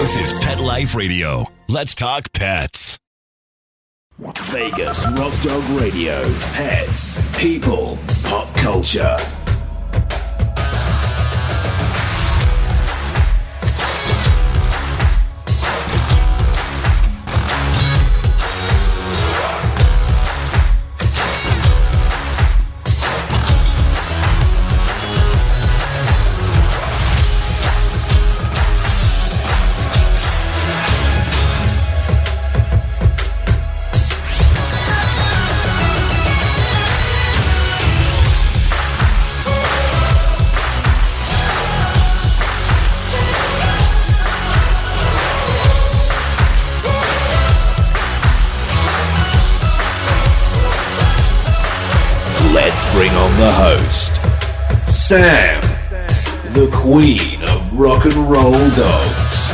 This is Pet Life Radio. Let's talk pets. Vegas Rock Dog Radio. Pets, people, pop culture. Let's bring on the host, Sam, the queen of rock and roll dogs.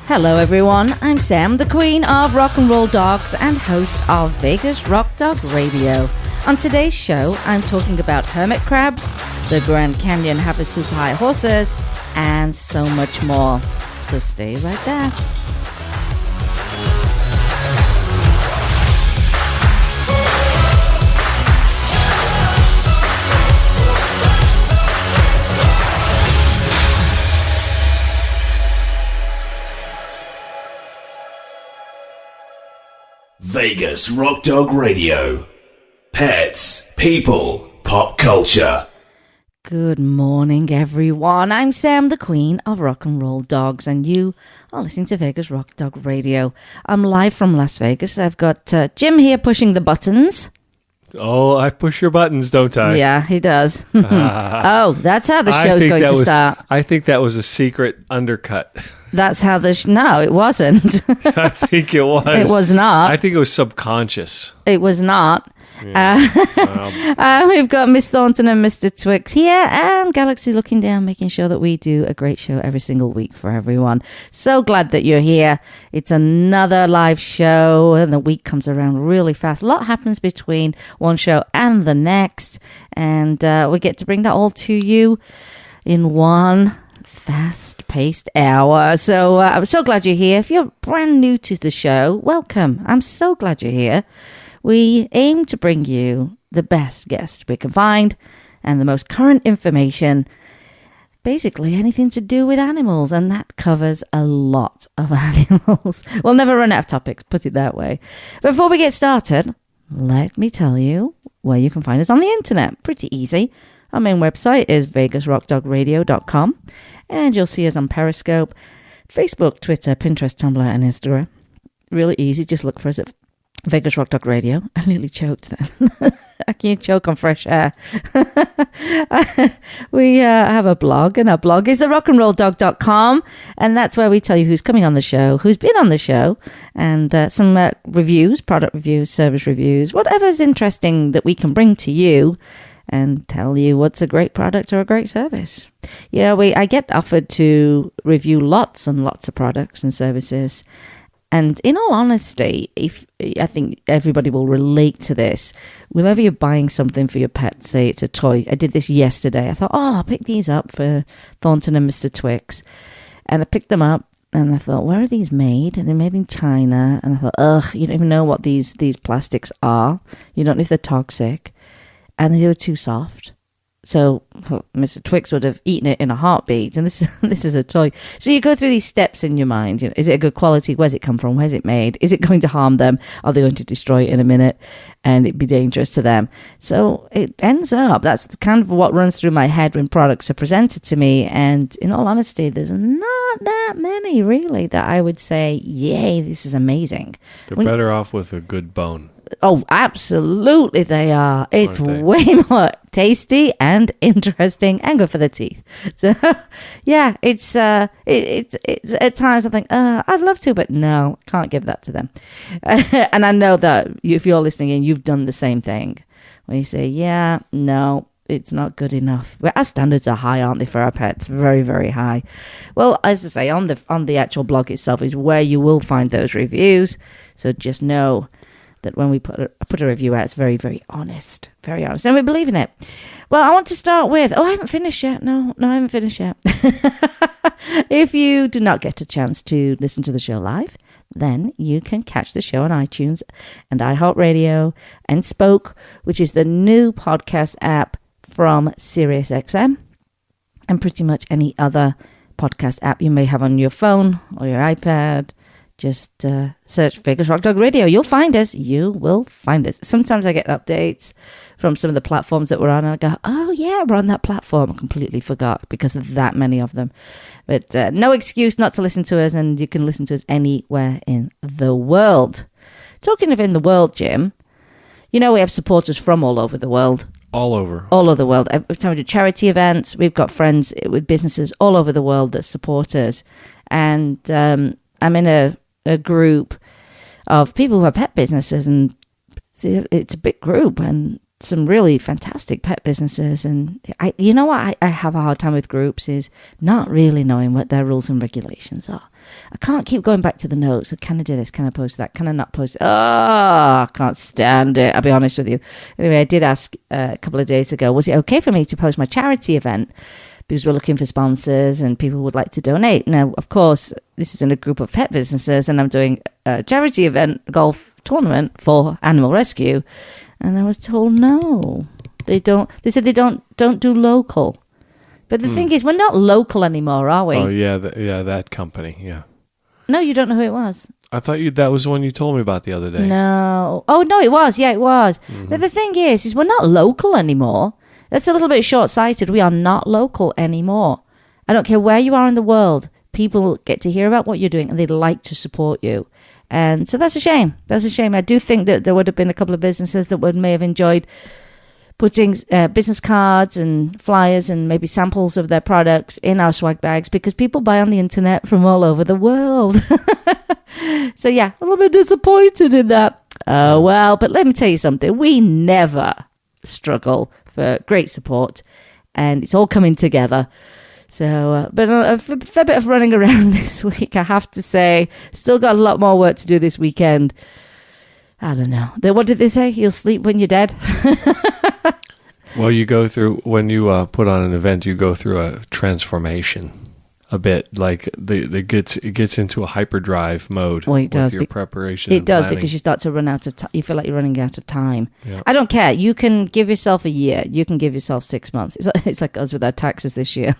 Hello everyone, I'm Sam, the queen of rock and roll dogs and host of Vegas Rock Dog Radio. On today's show, I'm talking about hermit crabs, the Grand Canyon Havasupai Horses, and so much more. So stay right there. Vegas Rock Dog Radio. Pets, people, pop culture. Good morning, everyone. I'm Sam, the queen of rock and roll dogs, and you are listening to Vegas Rock Dog Radio. I'm live from Las Vegas. I've got Jim here pushing the buttons. Oh, I push your buttons, don't I? Yeah, he does. Oh, that's how the show's going to start. I think that was a secret undercut. That's how the... No, it wasn't. I think it was. It was not. I think it was subconscious. It was not. Yeah. We've got Miss Thornton and Mr. Twix here, and Galaxy looking down, making sure that we do a great show every single week for everyone. So glad that you're here. It's another live show, and the week comes around really fast. A lot happens between one show and the next, and we get to bring that all to you in one fast-paced hour. So I'm so glad you're here. If you're brand new to the show, welcome. I'm so glad you're here. We aim to bring you the best guests we can find and the most current information, basically anything to do with animals, and that covers a lot of animals. We'll never run out of topics, put it that way. Before we get started, let me tell you where you can find us on the internet. Pretty easy. Our main website is vegasrockdogradio.com, and you'll see us on Periscope, Facebook, Twitter, Pinterest, Tumblr, and Instagram. Really easy. Just look for us at Vegas Rock Dog Radio. I nearly choked then. I can't choke on fresh air. We have a blog, and our blog is therockandrolldog.com, and that's where we tell you who's coming on the show, who's been on the show, and some reviews, product reviews, service reviews, whatever's interesting that we can bring to you and tell you what's a great product or a great service. You know, I get offered to review lots and lots of products and services. And in all honesty, I think everybody will relate to this. Whenever you're buying something for your pet, say it's a toy. I did this yesterday. I thought, I'll pick these up for Thornton and Mr. Twix. And I picked them up, and I thought, where are these made? And they're made in China. And I thought, you don't even know what these plastics are. You don't know if they're toxic. And they were too soft. So Mr. Twix would have eaten it in a heartbeat, and this is a toy. So you go through these steps in your mind. You know, is it a good quality? Where's it come from? Where's it made? Is it going to harm them? Are they going to destroy it in a minute, and it'd be dangerous to them? So it ends up, that's kind of what runs through my head when products are presented to me. And in all honesty, there's not that many really that I would say, yay, this is amazing. They're better off with a good bone. Oh, absolutely they are. It's way more tasty and interesting and good for the teeth. So, yeah, it's at times I think, I'd love to, but no, can't give that to them. And I know that if you're listening in, you've done the same thing. When you say, yeah, no, it's not good enough. But our standards are high, aren't they, for our pets? Very, very high. Well, as I say, on the actual blog itself is where you will find those reviews. So just know that when we put a review out, it's very, very honest. Very honest. And we believe in it. Well, I want to start with... Oh, I haven't finished yet. No, I haven't finished yet. If you do not get a chance to listen to the show live, then you can catch the show on iTunes and iHeartRadio and Spoke, which is the new podcast app from SiriusXM, and pretty much any other podcast app you may have on your phone or your iPad. Just search Vegas Rock Dog Radio. You'll find us. You will find us. Sometimes I get updates from some of the platforms that we're on, and I go, oh, yeah, we're on that platform. I completely forgot because of that many of them. But no excuse not to listen to us, and you can listen to us anywhere in the world. Talking of in the world, Jim, you know we have supporters from all over the world. All over the world. Every time we do charity events, we've got friends with businesses all over the world that support us. And I'm in a group of people who have pet businesses, and it's a big group and some really fantastic pet businesses. And you know what I have a hard time with groups is not really knowing what their rules and regulations are. I can't keep going back to the notes. So can I do this? Can I post that? Can I not post it? Oh, I can't stand it. I'll be honest with you. Anyway, I did ask a couple of days ago, was it okay for me to post my charity event? Because we're looking for sponsors and people would like to donate. Now, of course, this is in a group of pet businesses, and I'm doing a charity event, golf tournament for animal rescue. And I was told no, they don't. They said they don't do local. But the thing is, we're not local anymore, are we? Oh, yeah, that company, yeah. No, you don't know who it was. I thought that was the one you told me about the other day. No. Oh, no, it was. Yeah, it was. Mm-hmm. But the thing is we're not local anymore. That's a little bit short-sighted. We are not local anymore. I don't care where you are in the world. People get to hear about what you're doing, and they'd like to support you. And so that's a shame. That's a shame. I do think that there would have been a couple of businesses that may have enjoyed putting business cards and flyers and maybe samples of their products in our swag bags, because people buy on the internet from all over the world. So yeah, a little bit disappointed in that. Oh well, but let me tell you something. We never struggle for great support, and it's all coming together. So, but a fair bit of running around this week, I have to say. Still got a lot more work to do this weekend. I don't know. What did they say? You'll sleep when you're dead? Well, you go through, when you put on an event, you go through a transformation a bit. Like it gets into a hyperdrive mode. Well, it does. With your preparation. It does, planning. because you start to run out of time. You feel like you're running out of time. Yeah. I don't care. You can give yourself a year. You can give yourself 6 months. It's like us with our taxes this year.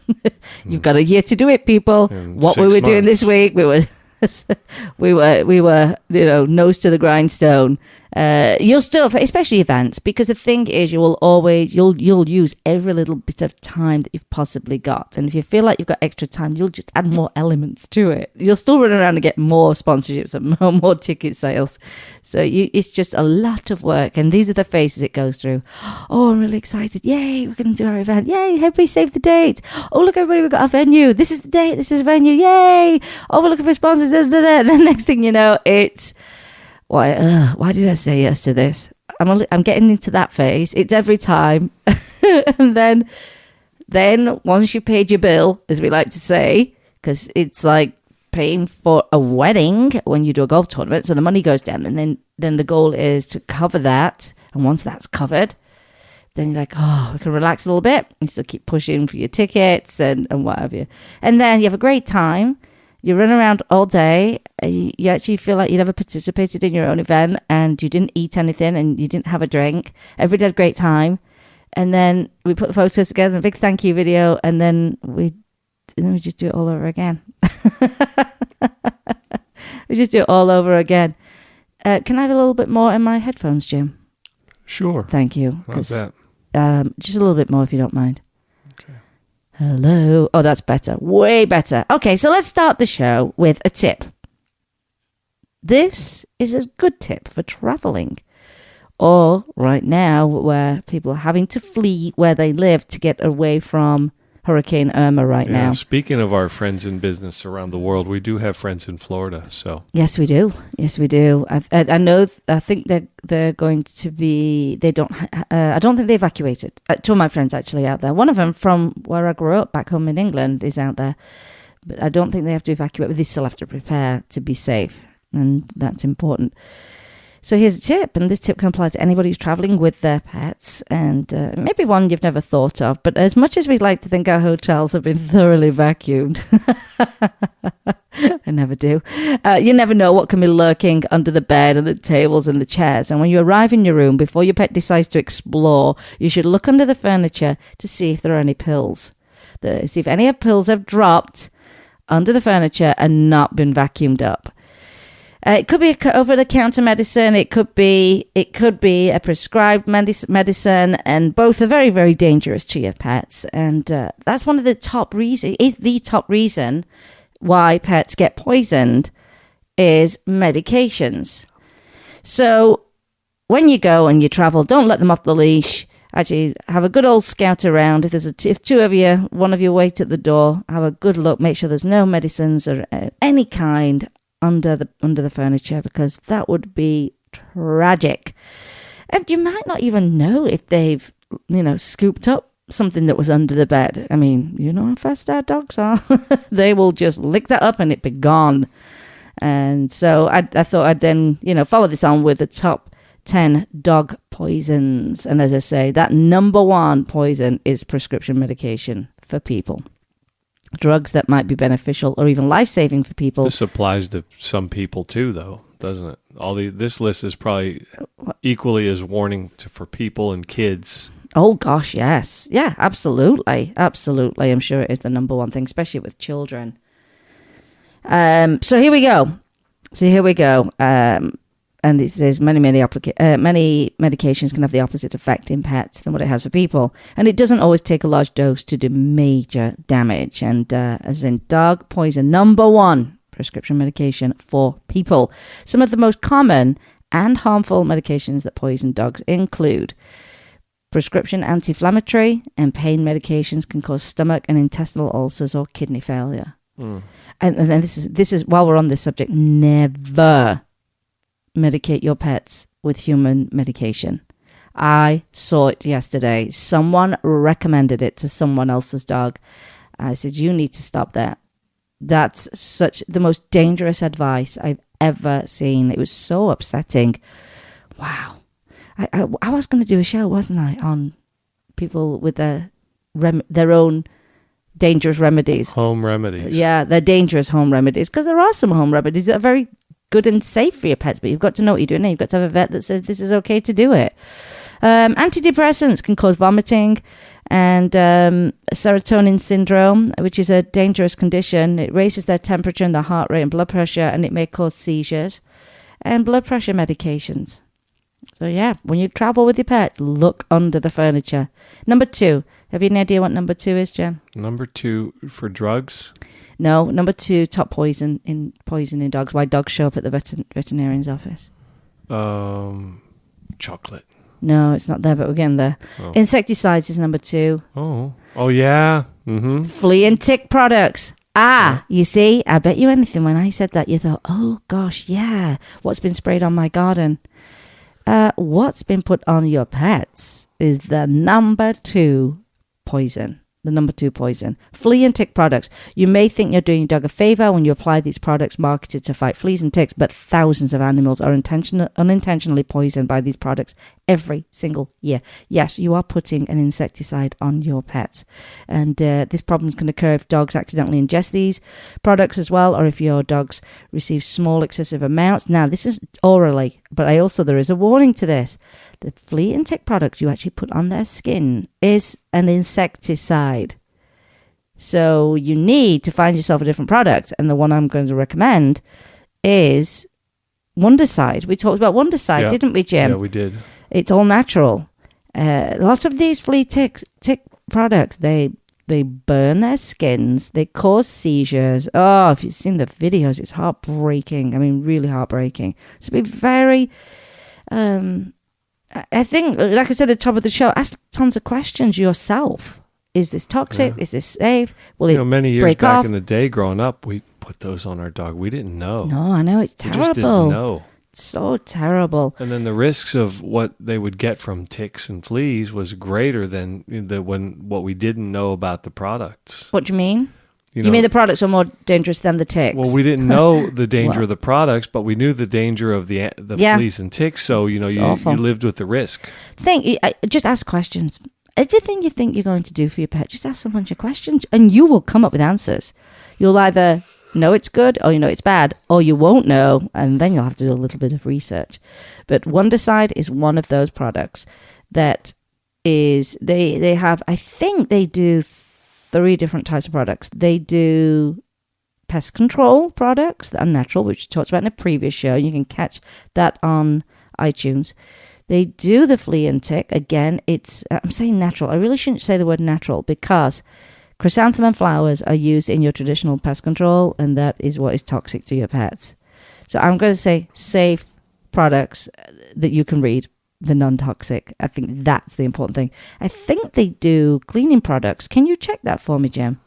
You've got a year to do it, people. What we were doing this week, we were nose to the grindstone. You'll still, especially events, because the thing is, you'll use every little bit of time that you've possibly got, and if you feel like you've got extra time, you'll just add more elements to it. You'll still run around and get more sponsorships and more ticket sales. So it's just a lot of work, and these are the phases it goes through. Oh, I'm really excited! Yay, we're going to do our event! Yay, everybody save the date! Oh, look, everybody, we've got our venue. This is the date. This is the venue. Yay! Oh, we're looking for sponsors. And then next thing you know, it's why did I say yes to this? I'm getting into that phase. It's every time. And then once you paid your bill, as we like to say, because it's like paying for a wedding when you do a golf tournament, so the money goes down, and then the goal is to cover that. And once that's covered, then you're like, oh, we can relax a little bit. You still keep pushing for your tickets and what have you. And then you have a great time. You run around all day. You actually feel like you never participated in your own event, and you didn't eat anything, and you didn't have a drink. Everybody had a great time. And then we put the photos together, a big thank you video, and then we just do it all over again. We just do it all over again. Can I have a little bit more in my headphones, Jim? Sure. Thank you. How's that? Just a little bit more, if you don't mind. Okay. Hello. Oh, that's better. Way better. Okay, so let's start the show with a tip. This is a good tip for traveling, or right now where people are having to flee where they live to get away from Hurricane Irma now. Speaking of our friends in business around the world, we do have friends in Florida. So yes, we do. I know. I think they're going to be. They don't. I don't think they evacuated. Two of my friends actually out there. One of them from where I grew up, back home in England, is out there. But I don't think they have to evacuate. But they still have to prepare to be safe, and that's important. So here's a tip, and this tip can apply to anybody who's traveling with their pets, and maybe one you've never thought of. But as much as we'd like to think our hotels have been thoroughly vacuumed, I never do. You never know what can be lurking under the bed and the tables and the chairs. And when you arrive in your room, before your pet decides to explore, you should look under the furniture to see if there are any pills. See if any pills have dropped under the furniture and not been vacuumed up. It could be over-the-counter medicine. It could be a prescribed medicine, and both are very, very dangerous to your pets. And that's one of the top reasons. Is the top reason why pets get poisoned is medications. So when you go and you travel, don't let them off the leash. Actually, have a good old scout around. If two of you, one of you wait at the door, have a good look. Make sure there's no medicines or any kind under the furniture, because that would be tragic. And you might not even know if they've, scooped up something that was under the bed. I mean, you know how fast our dogs are. They will just lick that up and it be gone. And so I thought I'd then, follow this on with the top 10 dog poisons. And as I say, that number one poison is prescription medication for people. Drugs that might be beneficial or even life-saving for people. This applies to some people too, though, doesn't it? This list is probably equally as warning for people and kids. Oh, gosh, yes. Yeah, absolutely. Absolutely. I'm sure it is the number one thing, especially with children. So here we go. And it says many medications can have the opposite effect in pets than what it has for people. And it doesn't always take a large dose to do major damage. And as in dog poison, number one prescription medication for people. Some of the most common and harmful medications that poison dogs include prescription anti-inflammatory and pain medications can cause stomach and intestinal ulcers or kidney failure. And then this is while we're on this subject, never medicate your pets with human medication. I saw it yesterday. Someone recommended it to someone else's dog. I said, you need to stop that. That's the most dangerous advice I've ever seen. It was so upsetting. Wow. I was going to do a show, wasn't I, on people with their own dangerous remedies. Home remedies. Yeah, they're dangerous home remedies, because there are some home remedies that are very good and safe for your pets, but you've got to know what you're doing, and you've got to have a vet that says this is okay to do it. Antidepressants can cause vomiting, and serotonin syndrome, which is a dangerous condition. It raises their temperature and their heart rate and blood pressure, and it may cause seizures. And blood pressure medications. So yeah, when you travel with your pet, look under the furniture. Number 2. Have you any idea what number 2 is, Jim? Number 2 for drugs? No, number 2, top poison in dogs. Why dogs show up at the veterinarian's office? Chocolate. No, it's not there, but we're getting there. Oh. Insecticides is number 2. Oh yeah. Mm-hmm. Flea and tick products. You see, I bet you anything when I said that, you thought, oh gosh, yeah, what's been sprayed on my garden? What's been put on your pets is the number 2 poison. The number 2 poison. Flea and tick products. You may think you're doing your dog a favor when you apply these products marketed to fight fleas and ticks, but thousands of animals are unintentionally poisoned by these products every single year. Yes, you are putting an insecticide on your pets. And this problem can occur if dogs accidentally ingest these products as well, or if your dogs receive small excessive amounts. Now, this is orally, but there is a warning to this. The flea and tick product you actually put on their skin is an insecticide. So you need to find yourself a different product. And the one I'm going to recommend is Wondercide. We talked about Wondercide, didn't we, Jim? Yeah, we did. It's all natural. Lots of these flea tick products, they burn their skins. They cause seizures. Oh, if you've seen the videos, it's heartbreaking. I mean, really heartbreaking. So be very... I think, like I said at the top of the show, ask tons of questions yourself. Is this toxic? Yeah. Is this safe? Will it many years break back off? In the day growing up, we put those on our dog. We didn't know. No, I know. It's terrible. We just didn't know. It's so terrible. And then the risks of what they would get from ticks and fleas was greater than what we didn't know about the products. What do you mean? You mean the products are more dangerous than the ticks? Well, we didn't know the danger of the products, but we knew the danger of the fleas and ticks. So you lived with the risk. Just ask questions. Everything you think you're going to do for your pet, just ask a bunch of questions, and you will come up with answers. You'll either know it's good, or you know it's bad, or you won't know, and then you'll have to do a little bit of research. But Wondercide is one of those products that is they have. I think they do 3 different types of products. They do pest control products that are natural, which we talked about in a previous show. You can catch that on iTunes. They do the flea and tick. Again, I'm saying natural. I really shouldn't say the word natural because chrysanthemum flowers are used in your traditional pest control, and that is what is toxic to your pets. So I'm going to say safe products that you can read. The non-toxic. I think that's the important thing. I think they do cleaning products. Can you check that for me, Jim?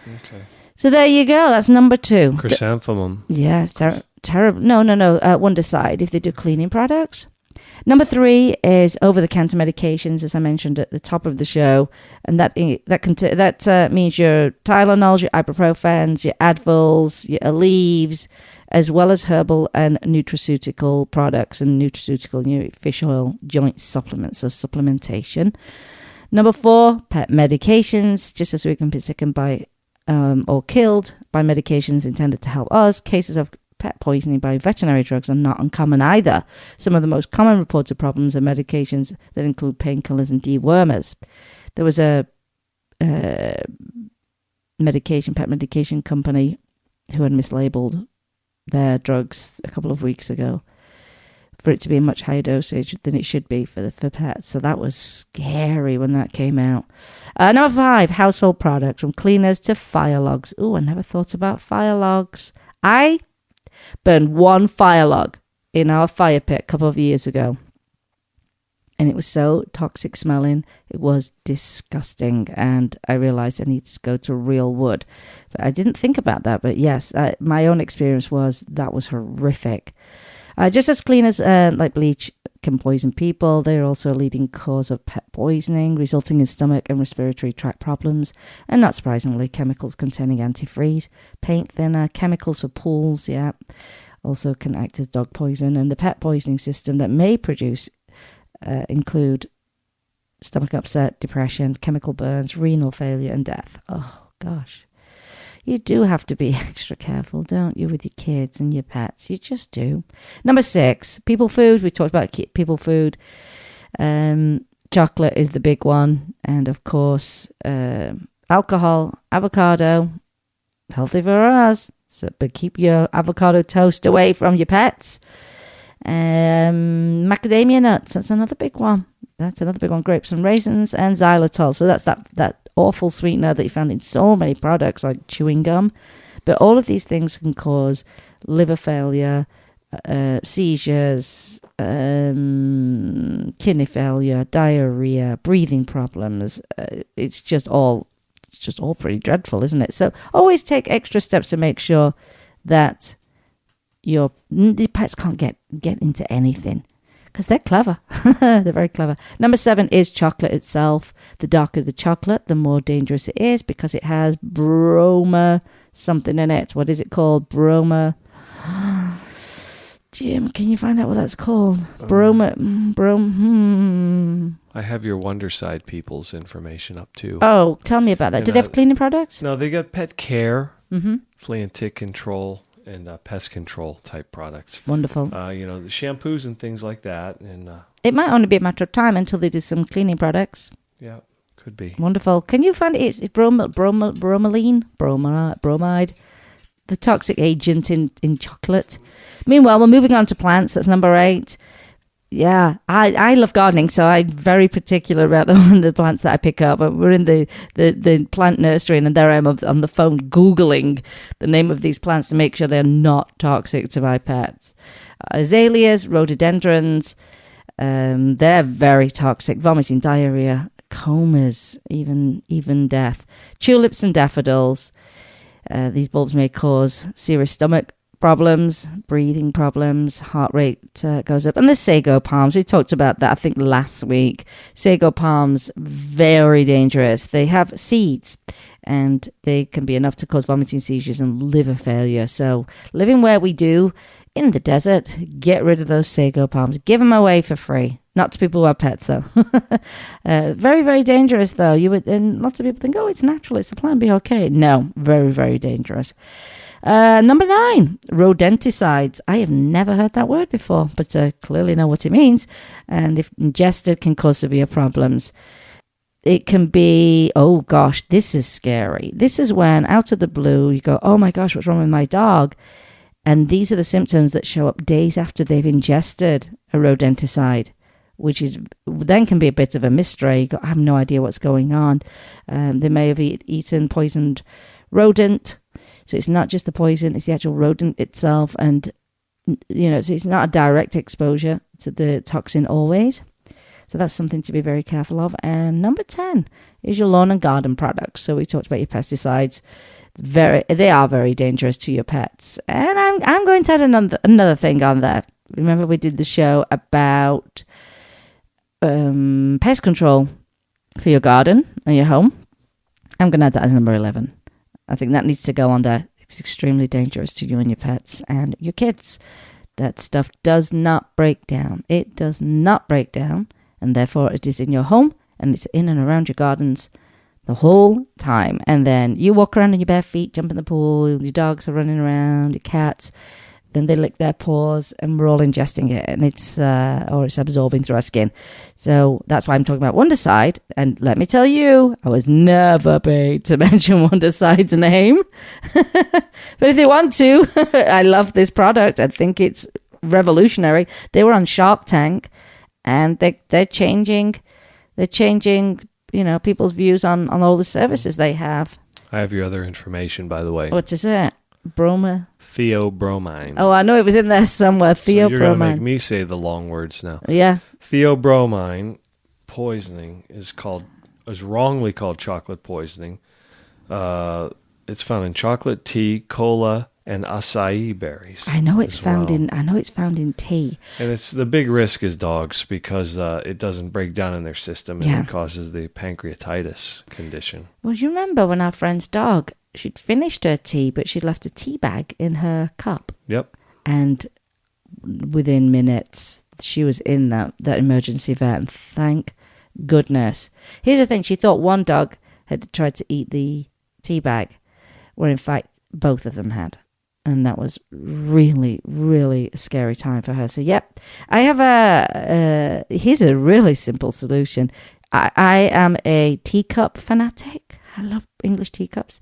Okay. So there you go. That's number 2. Chrysanthemum. Yeah, it's terrible. No. Wondercide, if they do cleaning products. Number 3 is over-the-counter medications, as I mentioned at the top of the show, and that means your Tylenols, your ibuprofens, your Advils, your Aleve, as well as herbal and nutraceutical products and nutraceutical fish oil joint supplements, so supplementation. Number 4, pet medications, just as we can be sickened by or killed by medications intended to help us. Cases of pet poisoning by veterinary drugs are not uncommon either. Some of the most common reported problems are medications that include painkillers and dewormers. There was a pet medication company who had mislabeled their drugs a couple of weeks ago for it to be a much higher dosage than it should be for pets. So that was scary when that came out. Number 5, household products, from cleaners to fire logs. Oh, I never thought about fire logs. I burned 1 fire log in our fire pit a couple of years ago, and it was so toxic smelling. It was disgusting, and I realized I needed to go to real wood. But I didn't think about that. But yes, my own experience was that was horrific. Just as cleaners like bleach can poison people, they are also a leading cause of pet poisoning, resulting in stomach and respiratory tract problems. And not surprisingly, chemicals containing antifreeze, paint thinner, chemicals for pools, also can act as dog poison. And the pet poisoning system that may produce include stomach upset, depression, chemical burns, renal failure, and death. Oh, gosh. You do have to be extra careful, don't you, with your kids and your pets? You just do. Number 6, people food. We talked about people food. Chocolate is the big one. And, of course, alcohol, avocado, healthy for us. So, but keep your avocado toast away from your pets. Macadamia nuts, that's another big one. Grapes and raisins and xylitol. So that's that awful sweetener that you found in so many products like chewing gum. But all of these things can cause liver failure, seizures, kidney failure, diarrhea, breathing problems. It's just all pretty dreadful, isn't it? So always take extra steps to make sure that the pets can't get into anything, because they're clever. They're very clever. Number 7 is chocolate itself. The darker the chocolate, the more dangerous it is, because it has broma something in it. What is it called? Broma. Jim, can you find out what that's called? I have your Wondercide people's information up too. Oh, tell me about that. Do they have cleaning products? No, they got pet care, flea and tick control, and pest control type products. Wonderful. The shampoos and things like that. And it might only be a matter of time until they do some cleaning products. Yeah, could be. Wonderful. Can you find it? It's bromide, the toxic agent in chocolate. Meanwhile, we're moving on to plants. That's number 8. Yeah, I love gardening, so I'm very particular about the plants that I pick up. We're in the plant nursery, and there I am on the phone Googling the name of these plants to make sure they're not toxic to my pets. Azaleas, rhododendrons, they're very toxic, vomiting, diarrhea, comas, even death. Tulips and daffodils, these bulbs may cause serious stomach problems, breathing problems, heart rate goes up. And the sago palms, we talked about that, I think, last week. Sago palms, very dangerous. They have seeds, and they can be enough to cause vomiting, seizures, and liver failure. So living where we do in the desert, get rid of those sago palms. Give them away for free. Not to people who have pets, though. Very, very dangerous, though. And lots of people think, oh, it's natural, it's a plant, be okay. No, very, very dangerous. Number 9, rodenticides. I have never heard that word before, but clearly know what it means. And if ingested, can cause severe problems. It can be, oh gosh, this is scary. This is when, out of the blue, you go, oh my gosh, what's wrong with my dog? And these are the symptoms that show up days after they've ingested a rodenticide, which is then can be a bit of a mystery. I have no idea what's going on. They may have eaten poisoned rodent. So it's not just the poison, it's the actual rodent itself. And, so it's not a direct exposure to the toxin always. So that's something to be very careful of. And number 10 is your lawn and garden products. So we talked about your pesticides. They are very dangerous to your pets. And I'm going to add another thing on there. Remember we did the show about pest control for your garden and your home. I'm going to add that as number 11. I think that needs to go on there. It's extremely dangerous to you and your pets and your kids. That stuff does not break down. It does not break down, and therefore it is in your home and it's in and around your gardens the whole time. And then you walk around in your bare feet, jump in the pool, your dogs are running around, your cats. Then they lick their paws, and we're all ingesting it, and it's absorbing through our skin. So that's why I'm talking about Wondercide. And let me tell you, I was never paid to mention Wondercide's name. But if they want to, I love this product. I think it's revolutionary. They were on Shark Tank, and they're changing, people's views on all the services they have. I have your other information, by the way. What is it? Theobromine. Oh, I know it was in there somewhere. Theobromine. So you're going to make me say the long words now. Yeah. Theobromine poisoning is wrongly called chocolate poisoning. It's found in chocolate, tea, cola, and acai berries. I know it's found in tea. And it's the big risk is dogs because it doesn't break down in their system and it causes the pancreatitis condition. Well, you remember when our friend's dog, she'd finished her tea, but she'd left a tea bag in her cup. Yep. And within minutes, she was in that emergency vet, and thank goodness. Here's the thing. She thought one dog had tried to eat the tea bag, where in fact both of them had. And that was really, really a scary time for her. So, yep, I have here's a really simple solution. I am a teacup fanatic. I love English teacups,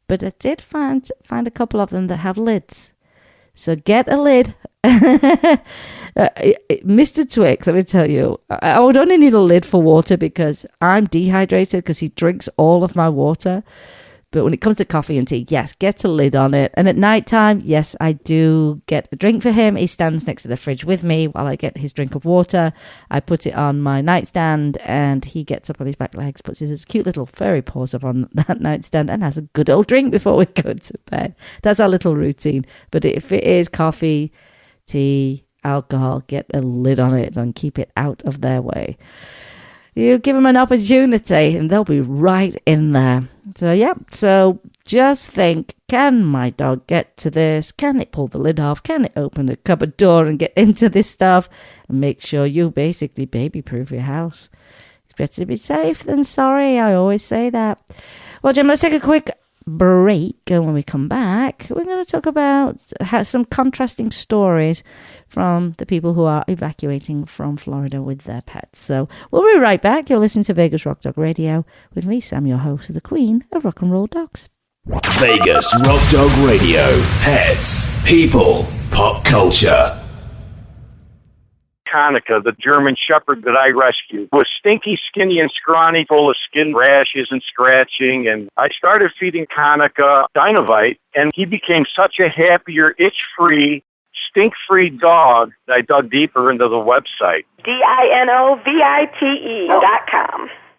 but I did find a couple of them that have lids. So get a lid. Mr. Twix, let me tell you, I would only need a lid for water because I'm dehydrated because he drinks all of my water. But when it comes to coffee and tea, yes, get a lid on it. And at night time, yes, I do get a drink for him. He stands next to the fridge with me while I get his drink of water. I put it on my nightstand and he gets up on his back legs, puts his cute little furry paws up on that nightstand and has a good old drink before we go to bed. That's our little routine. But if it is coffee, tea, alcohol, get a lid on it and keep it out of their way. You give them an opportunity and they'll be right in there. So, yeah. So just think, can my dog get to this? Can it pull the lid off? Can it open the cupboard door and get into this stuff? And make sure you basically baby-proof your house. It's better to be safe than sorry. I always say that. Well, Jim, let's take a quick break. And when we come back, we're going to talk about some contrasting stories from the people who are evacuating from Florida with their pets. So we'll be right back. You're listening to Vegas Rock Dog Radio with me, Sam, your host, the Queen of Rock and Roll Dogs. Vegas Rock Dog Radio. Pets, people, pop culture. Hanukkah, the German Shepherd that I rescued, was stinky, skinny, and scrawny, full of skin rashes and scratching. And I started feeding Hanukkah Dinovite, and he became such a happier, itch-free, stink-free dog that I dug deeper into the website. DINOVITE.com.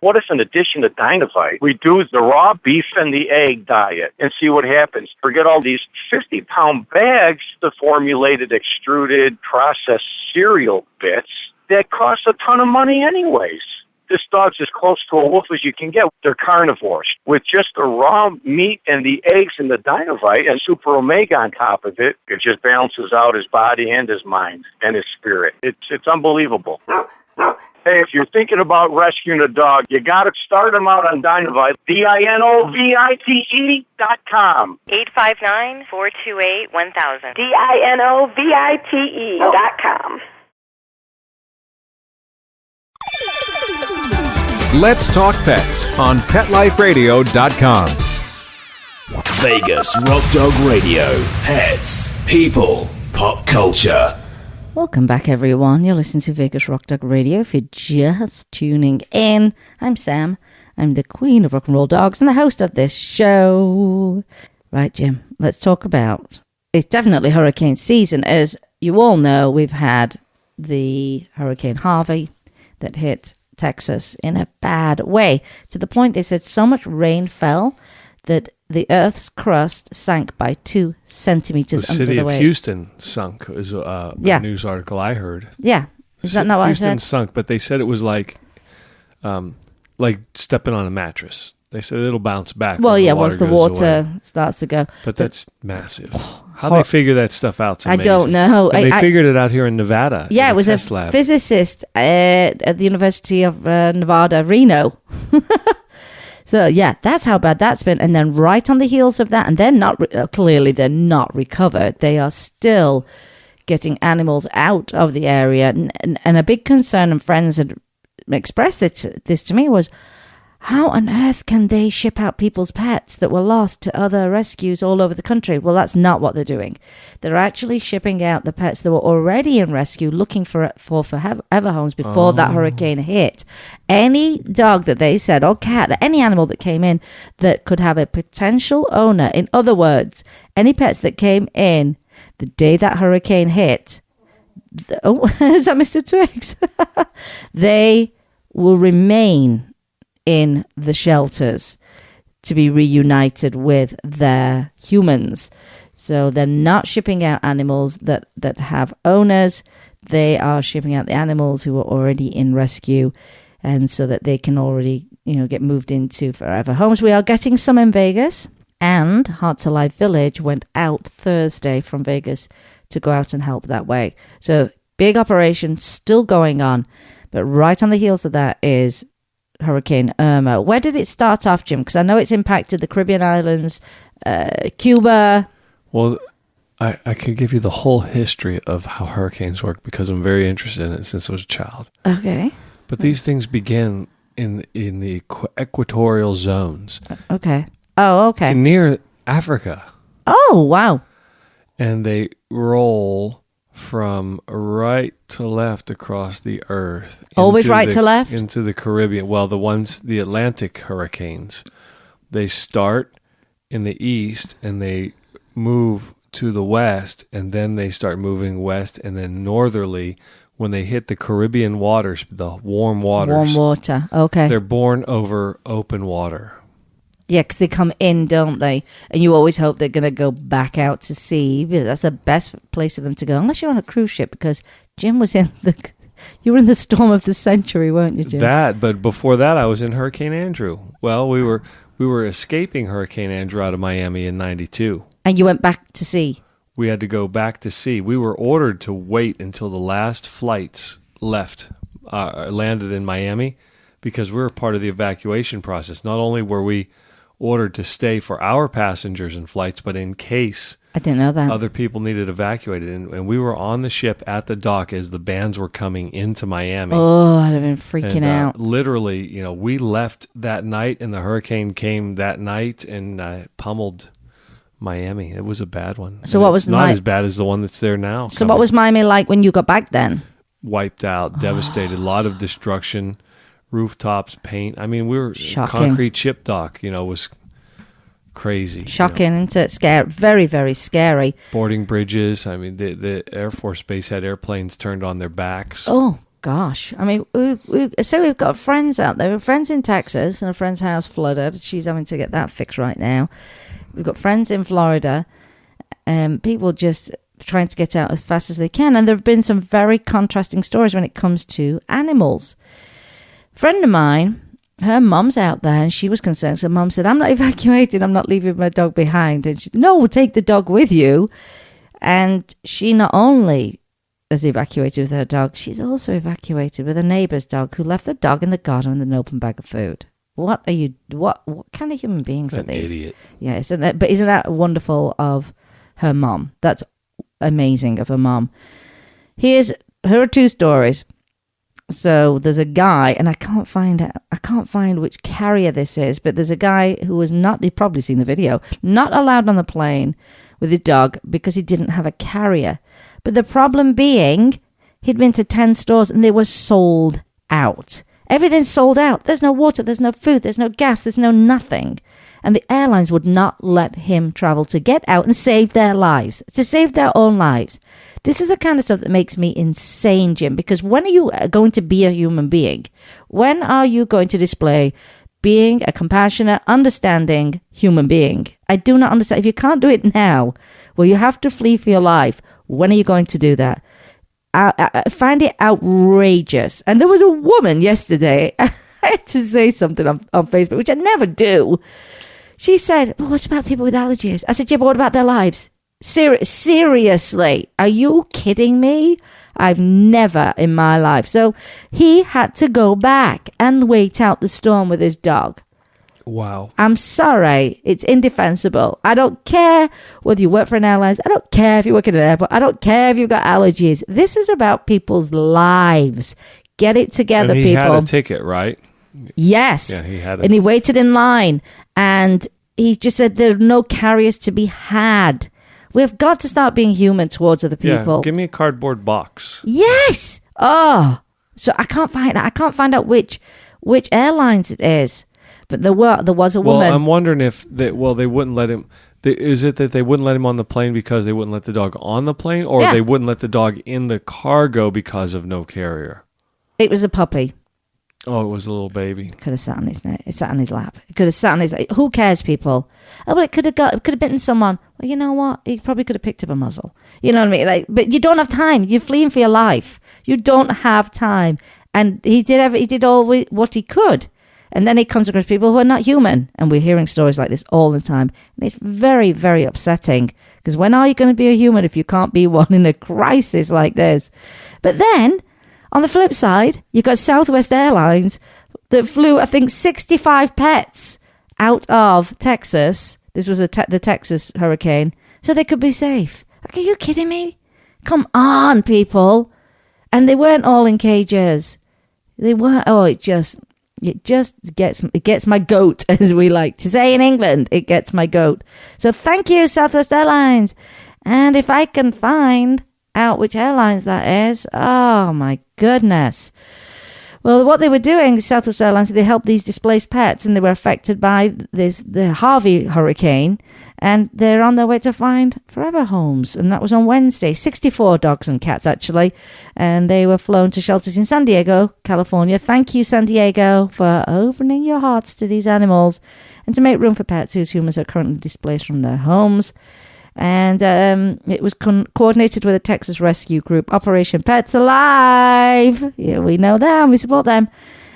What if in addition to Dynavite, we do the raw beef and the egg diet and see what happens? Forget all these 50-pound bags of formulated, extruded, processed cereal bits that cost a ton of money anyways. This dog's as close to a wolf as you can get. They're carnivores. With just the raw meat and the eggs and the Dynavite and Super Omega on top of it, it just balances out his body and his mind and his spirit. It's unbelievable. Hey, if you're thinking about rescuing a dog, you got to start them out on Dynavite, DINOVITE.com. 859-428-1000. DINOVITE.com. Let's Talk Pets on PetLifeRadio.com. Vegas Rock Dog Radio. Pets, people, pop culture. Welcome back, everyone. You're listening to Vegas Rock Dog Radio. If you're just tuning in, I'm Sam. I'm the queen of rock and roll dogs and the host of this show. Right, Jim, let's talk about... It's definitely hurricane season. As you all know, we've had the Hurricane Harvey that hit Texas in a bad way, to the point they said so much rain fell that the Earth's crust sank by 2 centimeters under the city of weight. Houston sunk is a news article I heard. Yeah. Is that not what Houston I said? sunk, but they said it was like stepping on a mattress. They said it'll bounce back. Well, yeah, once the goes water away. starts to go. But that's massive. How they figure that stuff out? I don't know. And they figured it out here in Nevada. Yeah, in it was a lab. physicist at the University of Nevada, Reno. So, yeah, that's how bad that's been. And then right on the heels of that, and they're not, clearly they're not recovered. They are still getting animals out of the area. And a big concern, and friends had expressed this to me, was how on earth can they ship out people's pets that were lost to other rescues all over the country? Well, that's not what they're doing. They're actually shipping out the pets that were already in rescue, looking for ever homes before that hurricane hit. Any dog that they said, or cat, any animal that came in that could have a potential owner, in other words, any pets that came in the day that hurricane hit, is that Mr. Twiggs? They will remain in the shelters to be reunited with their humans. So they're not shipping out animals that have owners. They are shipping out the animals who are already in rescue, and so that they can already, get moved into forever homes. We are getting some in Vegas, and Hearts Alive Village went out Thursday from Vegas to go out and help that way. So big operation still going on, but right on the heels of that is Hurricane Irma. Where did it start off, Jim? Because I know it's impacted the Caribbean islands, Cuba. Well, I could give you the whole history of how hurricanes work because I'm very interested in it since I was a child. Okay. But these things begin in the equatorial zones. Okay. Oh, okay. Near Africa. Oh, wow. And they roll from right to left across the earth. Always right to left? Into the Caribbean. Well, the Atlantic hurricanes, they start in the east and they move to the west, and then they start moving west and then northerly. When they hit the Caribbean waters, the warm waters. Warm water, okay. They're born over open water. Yeah, because they come in, don't they? And you always hope they're going to go back out to sea. That's the best place for them to go, unless you're on a cruise ship, because Jim was you were in the storm of the century, weren't you, Jim? But before that, I was in Hurricane Andrew. Well, we were escaping Hurricane Andrew out of Miami in '92. And you went back to sea? We had to go back to sea. We were ordered to wait until the last flights landed in Miami, because we were part of the evacuation process. Not only were we ordered to stay for our passengers and flights, but in case I didn't know that other people needed evacuated, and we were on the ship at the dock as the bands were coming into Miami. Oh, I'd have been freaking out. Literally, we left that night, and the hurricane came that night and pummeled Miami. It was a bad one. So what was not as bad as the one that's there now? So what was Miami like when you got back then? Wiped out, devastated, a lot of destruction. Rooftops, paint. I mean, we were Shocking. Concrete ship dock, was crazy. Shocking, isn't it? Scary. Very, very scary. Boarding bridges. I mean, the Air Force Base had airplanes turned on their backs. Oh, gosh. I mean, we've got friends out there. We have friends in Texas, and a friend's house flooded. She's having to get that fixed right now. We've got friends in Florida, and people just trying to get out as fast as they can. And there have been some very contrasting stories when it comes to animals. A friend of mine, her mum's out there, and she was concerned. So mum said, I'm not evacuating. I'm not leaving my dog behind. And she said, no, we'll take the dog with you. And she not only has evacuated with her dog, she's also evacuated with a neighbour's dog who left the dog in the garden with an open bag of food. What kind of human beings are these? Idiot. Yeah, but isn't that wonderful of her mum? That's amazing of her mum. Here are two stories. So there's a guy, and I can't find which carrier this is, but there's a guy who was not, you've probably seen the video, not allowed on the plane with his dog because he didn't have a carrier. But the problem being, he'd been to 10 stores and they were sold out. Everything's sold out. There's no water, there's no food, there's no gas, there's no nothing. And the airlines would not let him travel to get out and save their lives, to save their own lives. This is the kind of stuff that makes me insane, Jim, because when are you going to be a human being? When are you going to display being a compassionate, understanding human being? I do not understand. If you can't do it now, well, you have to flee for your life. When are you going to do that? I find it outrageous. And there was a woman yesterday, I had to say something on Facebook, which I never do. She said, well, what about people with allergies? I said, yeah, but what about their lives? Seriously, are you kidding me? I've never in my life. So he had to go back and wait out the storm with his dog. Wow. I'm sorry. It's indefensible. I don't care whether you work for an airline. I don't care if you work at an airport. I don't care if you've got allergies. This is about people's lives. Get it together, and he people. He had a ticket, right? Yes. Yeah, he had it. And he waited in line. And he just said there are no carriers to be had. We've got to start being human towards other people. Yeah, give me a cardboard box. Yes. Oh, so I can't find out which airlines it is. But there was a woman. Well, I'm wondering if they wouldn't let him. Is it that they wouldn't let him on the plane because they wouldn't let the dog on the plane, or they wouldn't let the dog in the cargo because of no carrier? It was a puppy. Oh, it was a little baby. Could have sat on his neck. It sat on his lap. It could have sat on his. Who cares, people? Oh, but it could have bitten someone. Well, you know what? He probably could have picked up a muzzle. You know what I mean? But you don't have time. You're fleeing for your life. You don't have time. And he did all what he could. And then he comes across people who are not human. And we're hearing stories like this all the time. And it's very, very upsetting. Because when are you going to be a human if you can't be one in a crisis like this? But then, on the flip side, you've got Southwest Airlines that flew, I think, 65 pets out of Texas. This was the Texas hurricane. So they could be safe. Like, are you kidding me? Come on, people. And they weren't all in cages. They weren't. Oh, it just gets my goat, as we like to say in England. It gets my goat. So thank you, Southwest Airlines. And if I can find out which airlines that is, oh my goodness. Well, what they were doing, Southwest Airlines, they helped these displaced pets, and they were affected by the Harvey hurricane, and they're on their way to find forever homes. And that was on Wednesday. 64 dogs and cats, actually, and they were flown to shelters in San Diego, California. Thank you, San Diego, for opening your hearts to these animals and to make room for pets whose humans are currently displaced from their homes. And it was coordinated with a Texas rescue group, Operation Pets Alive. Yeah, we know them. We support them.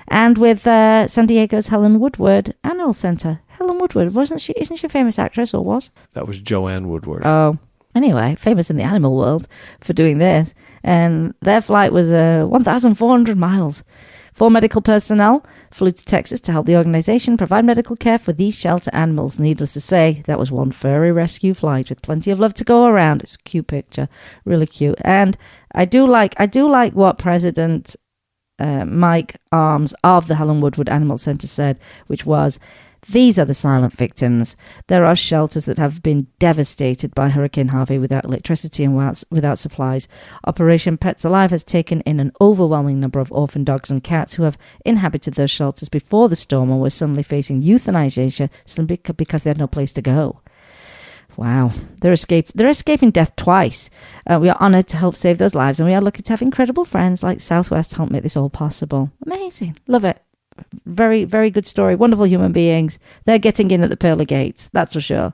And with San Diego's Helen Woodward Animal Center. Helen Woodward, wasn't she? Isn't she a famous actress, or was? That was Joanne Woodward. Oh, anyway, famous in the animal world for doing this. And their flight was 1,400 miles. 4 medical personnel flew to Texas to help the organization provide medical care for these shelter animals. Needless to say, that was one furry rescue flight with plenty of love to go around. It's a cute picture, really cute. And I do like what President Mike Arms of the Helen Woodward Animal Center said, which was, these are the silent victims. There are shelters that have been devastated by Hurricane Harvey without electricity and without supplies. Operation Pets Alive has taken in an overwhelming number of orphan dogs and cats who have inhabited those shelters before the storm and were suddenly facing euthanization simply because they had no place to go. Wow. They're escaping death twice. We are honoured to help save those lives, and we are lucky to have incredible friends like Southwest help make this all possible. Amazing. Love it. Very, very good story. Wonderful human beings. They're getting in at the pearly gates. That's for sure.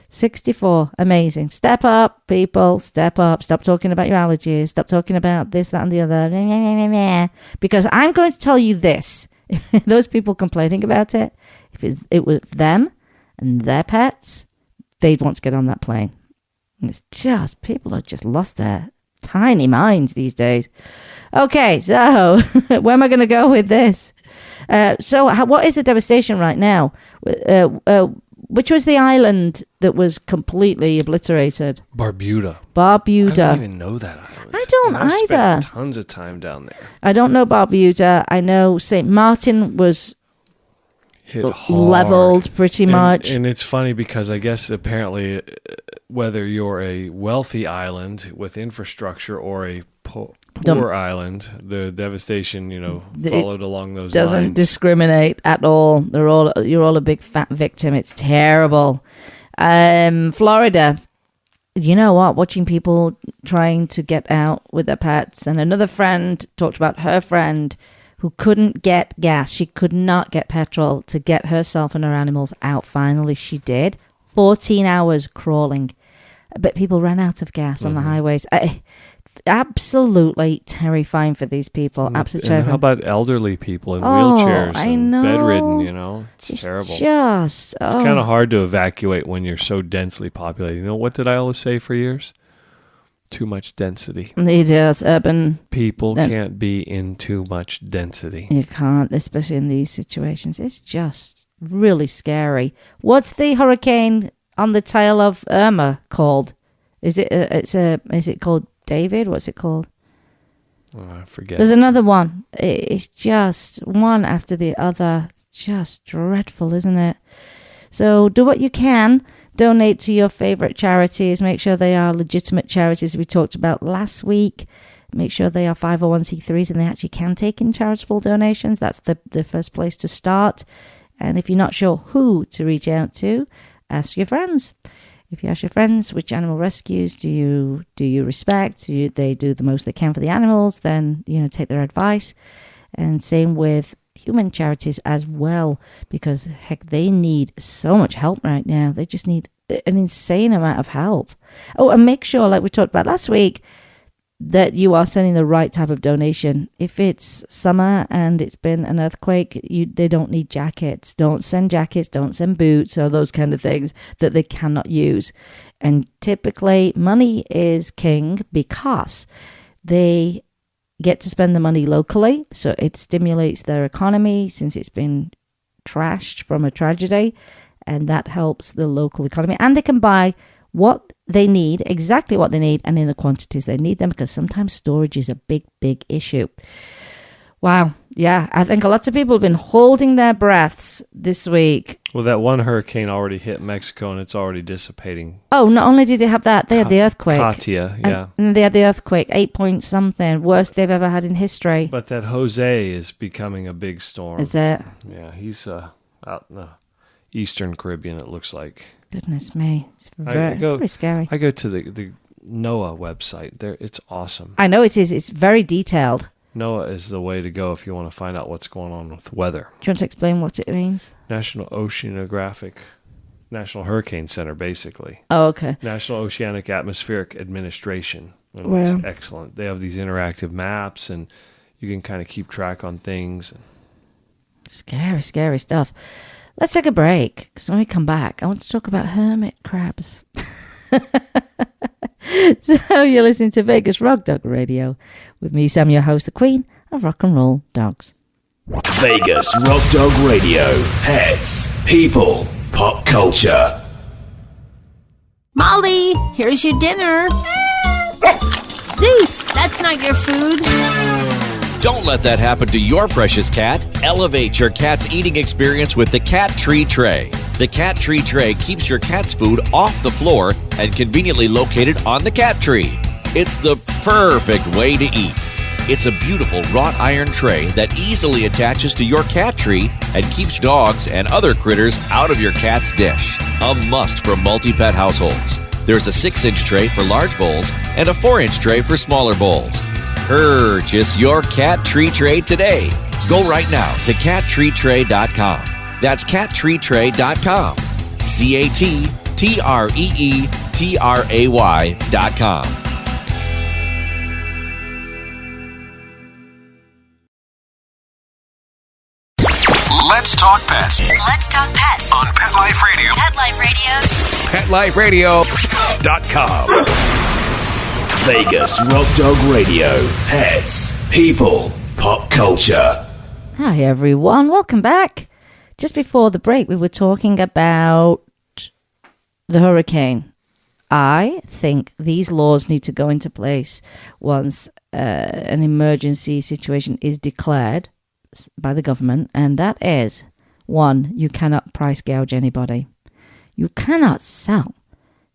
64. Amazing. Step up, people. Step up. Stop talking about your allergies. Stop talking about this, that, and the other. Because I'm going to tell you this. Those people complaining about it, if it was them and their pets, they'd want to get on that plane. And it's just, people have just lost their tiny minds these days. Okay, so where am I going to go with this? What is the devastation right now? Which was the island that was completely obliterated? Barbuda. I don't even know that island. I don't I've either. spent tons of time down there. I don't know Barbuda. I know St. Martin was hit hard. Leveled pretty much. And it's funny because I guess apparently whether you're a wealthy island with infrastructure or a poor island, the devastation, followed along those lines. Doesn't discriminate at all. You're all a big fat victim. It's terrible. Florida. You know what? Watching people trying to get out with their pets. And another friend talked about her friend who couldn't get gas. She could not get petrol to get herself and her animals out. Finally, she did. 14 hours crawling. But people ran out of gas on the highways. Absolutely terrifying for these people. Absolutely terrifying. How about elderly people in wheelchairs and bedridden, It's terrible. It's kind of hard to evacuate when you're so densely populated. What did I always say for years? Too much density. It is urban. People can't be in too much density. You can't, especially in these situations. It's just really scary. What's the hurricane on the tail of Irma called? Is it called David? What's it called? Oh, I forget. There's another one. It's just one after the other. Just dreadful, isn't it? So do what you can. Donate to your favorite charities. Make sure they are legitimate charities we talked about last week. Make sure they are 501c3s and they actually can take in charitable donations. That's the first place to start. And if you're not sure who to reach out to, ask your friends. If you ask your friends which animal rescues do you respect, they do the most they can for the animals, then take their advice. And same with human charities as well, because heck, they need so much help right now. They just need an insane amount of help. Oh, and make sure, like we talked about last week, that you are sending the right type of donation. If it's summer and it's been an earthquake, they don't need jackets. Don't send jackets, don't send boots, or those kind of things that they cannot use. And typically, money is king because they get to spend the money locally, so it stimulates their economy since it's been trashed from a tragedy, and that helps the local economy. And they can buy what they need, exactly what they need, and in the quantities they need them, because sometimes storage is a big, big issue. Wow. Yeah, I think a lot of people have been holding their breaths this week. Well, that one hurricane already hit Mexico, and it's already dissipating. Oh, not only did they have that, they had the earthquake. Katia, yeah. And they had the earthquake, 8 point something, worst they've ever had in history. But that Jose is becoming a big storm. Is it? Yeah, he's out in the Eastern Caribbean, it looks like. Goodness me. It's very scary. I go to the NOAA website. It's awesome. I know it is. It's very detailed. NOAA is the way to go if you want to find out what's going on with weather. Do you want to explain what it means? National Hurricane Center, basically. Oh, okay. National Oceanic Atmospheric Administration. Wow. It's excellent. They have these interactive maps, and you can kind of keep track on things. Scary, scary stuff. Let's take a break, because when we come back, I want to talk about hermit crabs. So you're listening to Vegas Rock Dog Radio with me, Sam, your host, the Queen of Rock and Roll Dogs. Vegas Rock Dog Radio. Pets, people, pop culture. Molly, here's your dinner. Zeus, that's not your food. Don't let that happen to your precious cat. Elevate your cat's eating experience with the Cat Tree Tray. The Cat Tree Tray keeps your cat's food off the floor and conveniently located on the cat tree. It's the perfect way to eat. It's a beautiful wrought iron tray that easily attaches to your cat tree and keeps dogs and other critters out of your cat's dish. A must for multi-pet households. There's a 6-inch tray for large bowls and a 4-inch tray for smaller bowls. Purchase your cat tree tray today. Go right now to cattreetray.com. That's cattreetray.com. CATTREETRAY.com. Let's talk pets Let's talk pets on Pet Life Radio. Pet Life Radio. PetLifeRadio.com. Vegas Rock Dog Radio. Pets, people, pop culture. Hi, everyone. Welcome back. Just before the break, we were talking about the hurricane. I think these laws need to go into place once an emergency situation is declared by the government, and that is, 1, you cannot price gouge anybody. You cannot sell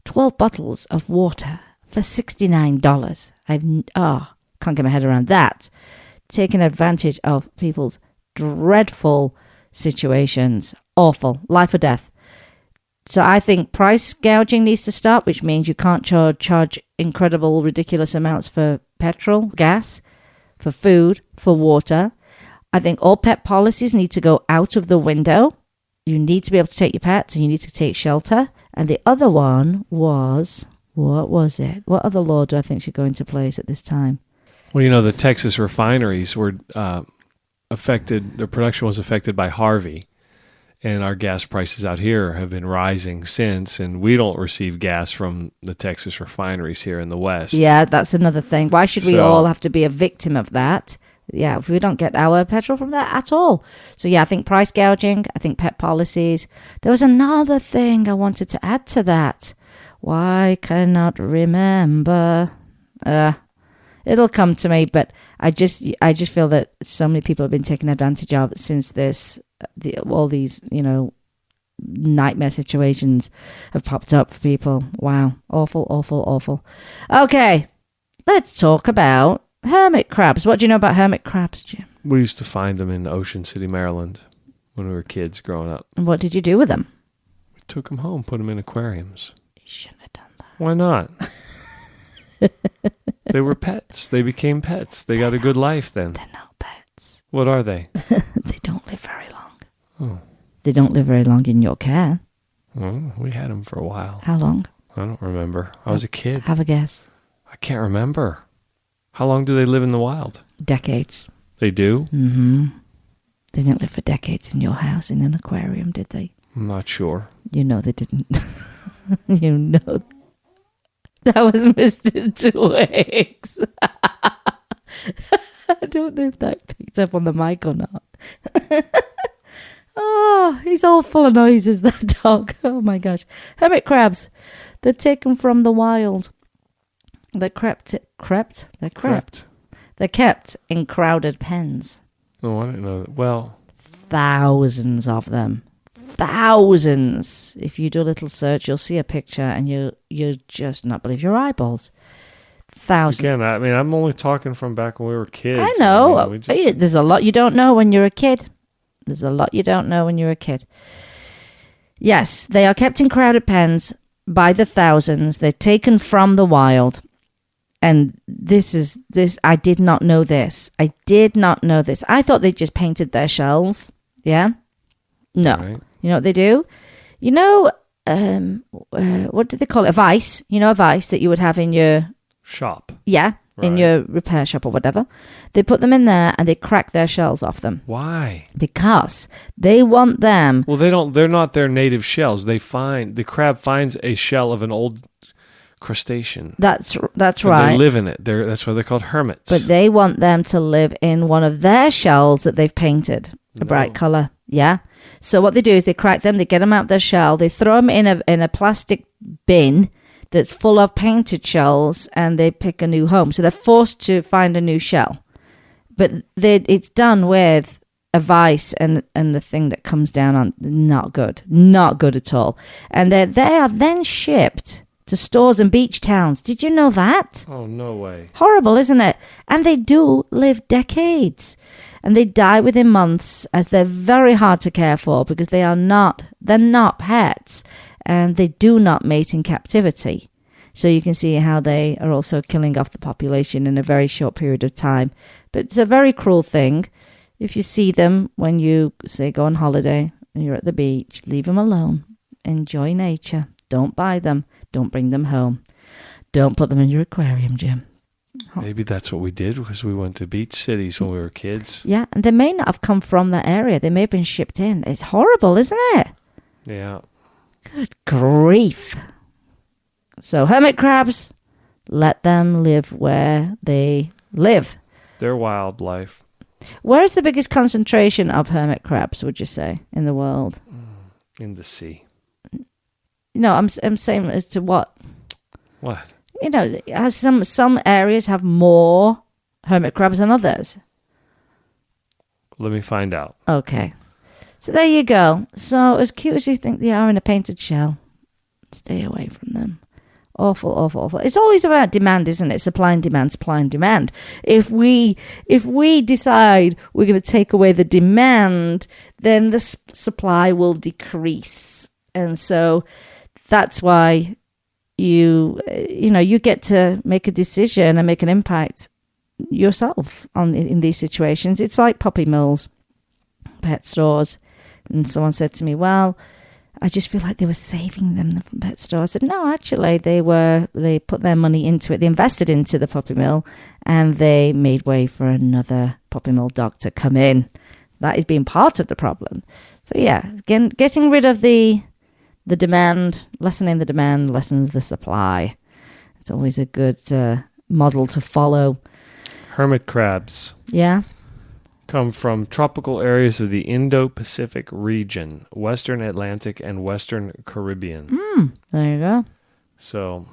12 bottles of water for $69. Can't get my head around that. Taking advantage of people's dreadful situations. Awful. Life or death. So I think price gouging needs to stop, which means you can't charge incredible, ridiculous amounts for petrol, gas, for food, for water. I think all pet policies need to go out of the window. You need to be able to take your pets and you need to take shelter. And the other one was, what was it? What other law do I think should go into place at this time? Well, the Texas refineries were affected, their production was affected by Harvey. And our gas prices out here have been rising since, and we don't receive gas from the Texas refineries here in the West. Yeah, that's another thing. Why should we all have to be a victim of that? Yeah, if we don't get our petrol from that at all. So yeah, I think price gouging, I think pet policies. There was another thing I wanted to add to that. Why cannot remember? It'll come to me, but I just feel that so many people have been taken advantage of since all these, nightmare situations have popped up for people. Wow. Awful, awful, awful. Okay, let's talk about hermit crabs. What do you know about hermit crabs, Jim? We used to find them in Ocean City, Maryland when we were kids growing up. And what did you do with them? We took them home, put them in aquariums. You shouldn't have done that. Why not? They were pets. They became pets. They got a good life then. They're not pets. What are they? They don't live very long. Oh. They don't live very long in your care. Well, we had them for a while. How long? I don't remember. I was a kid. Have a guess. I can't remember. How long do they live in the wild? Decades. They do? Mm-hmm. They didn't live for decades in your house in an aquarium, did they? I'm not sure. You know they didn't. You know. That was Mr. Twix. I don't know if that picked up on the mic or not. Oh, he's all full of noises, that dog. Oh my gosh. Hermit crabs. They're taken from the wild. They're kept in crowded pens. Oh, I didn't know that. Well, thousands of them. Thousands. If you do a little search, you'll see a picture and you'll just not believe your eyeballs. Thousands. Again, I mean, I'm only talking from back when we were kids. I know. I mean, there's a lot you don't know when you're a kid. There's a lot you don't know when you're a kid. Yes, they are kept in crowded pens by the thousands. They're taken from the wild. And this, I did not know this. I did not know this. I thought they just painted their shells. Yeah? No. Right. You know what they do? You know, what do they call it? A vice. You know, a vice that you would have in your... shop. Yeah, right. In your repair shop or whatever. They put them in there and they crack their shells off them. Why? Because they want them... Well, they're not their native shells. The crab finds a shell of an old crustacean. That's right. They live in it. That's why they're called hermits. But they want them to live in one of their shells that they've painted a bright color. Yeah. So what they do is they crack them, they get them out of their shell, they throw them in a plastic bin that's full of painted shells, and they pick a new home. So they're forced to find a new shell. But it's done with a vice and the thing that comes down on. Not good. Not good at all. And they are then shipped to stores and beach towns. Did you know that? Oh, no way. Horrible, isn't it? And they do live decades. And they die within months, as they're very hard to care for because they're not pets, and they do not mate in captivity. So you can see how they are also killing off the population in a very short period of time. But it's a very cruel thing. If you see them when you, say, go on holiday and you're at the beach, leave them alone. Enjoy nature. Don't buy them. Don't bring them home. Don't put them in your aquarium, Jim. Maybe that's what we did because we went to beach cities when we were kids. Yeah, and they may not have come from that area. They may have been shipped in. It's horrible, isn't it? Yeah. Good grief. So hermit crabs, let them live where they live. They're wildlife. Where is the biggest concentration of hermit crabs, would you say, in the world? In the sea. No, I'm saying as to what? What? You know, has some areas have more hermit crabs than others? Let me find out. Okay. So there you go. So as cute as you think they are in a painted shell, stay away from them. Awful, awful, awful. It's always about demand, isn't it? Supply and demand, supply and demand. If we decide we're going to take away the demand, then the supply will decrease. And so that's why you get to make a decision and make an impact yourself in these situations. It's like puppy mills, pet stores. And someone said to me, well, I just feel like they were saving them from pet stores. I said, no, actually, they put their money into it. They invested into the puppy mill, and they made way for another puppy mill dog to come in. That is being part of the problem. So yeah, again, getting rid of the demand, lessening the demand, lessens the supply. It's always a good model to follow. Hermit crabs. Yeah. Come from tropical areas of the Indo-Pacific region, Western Atlantic and Western Caribbean. There you go. So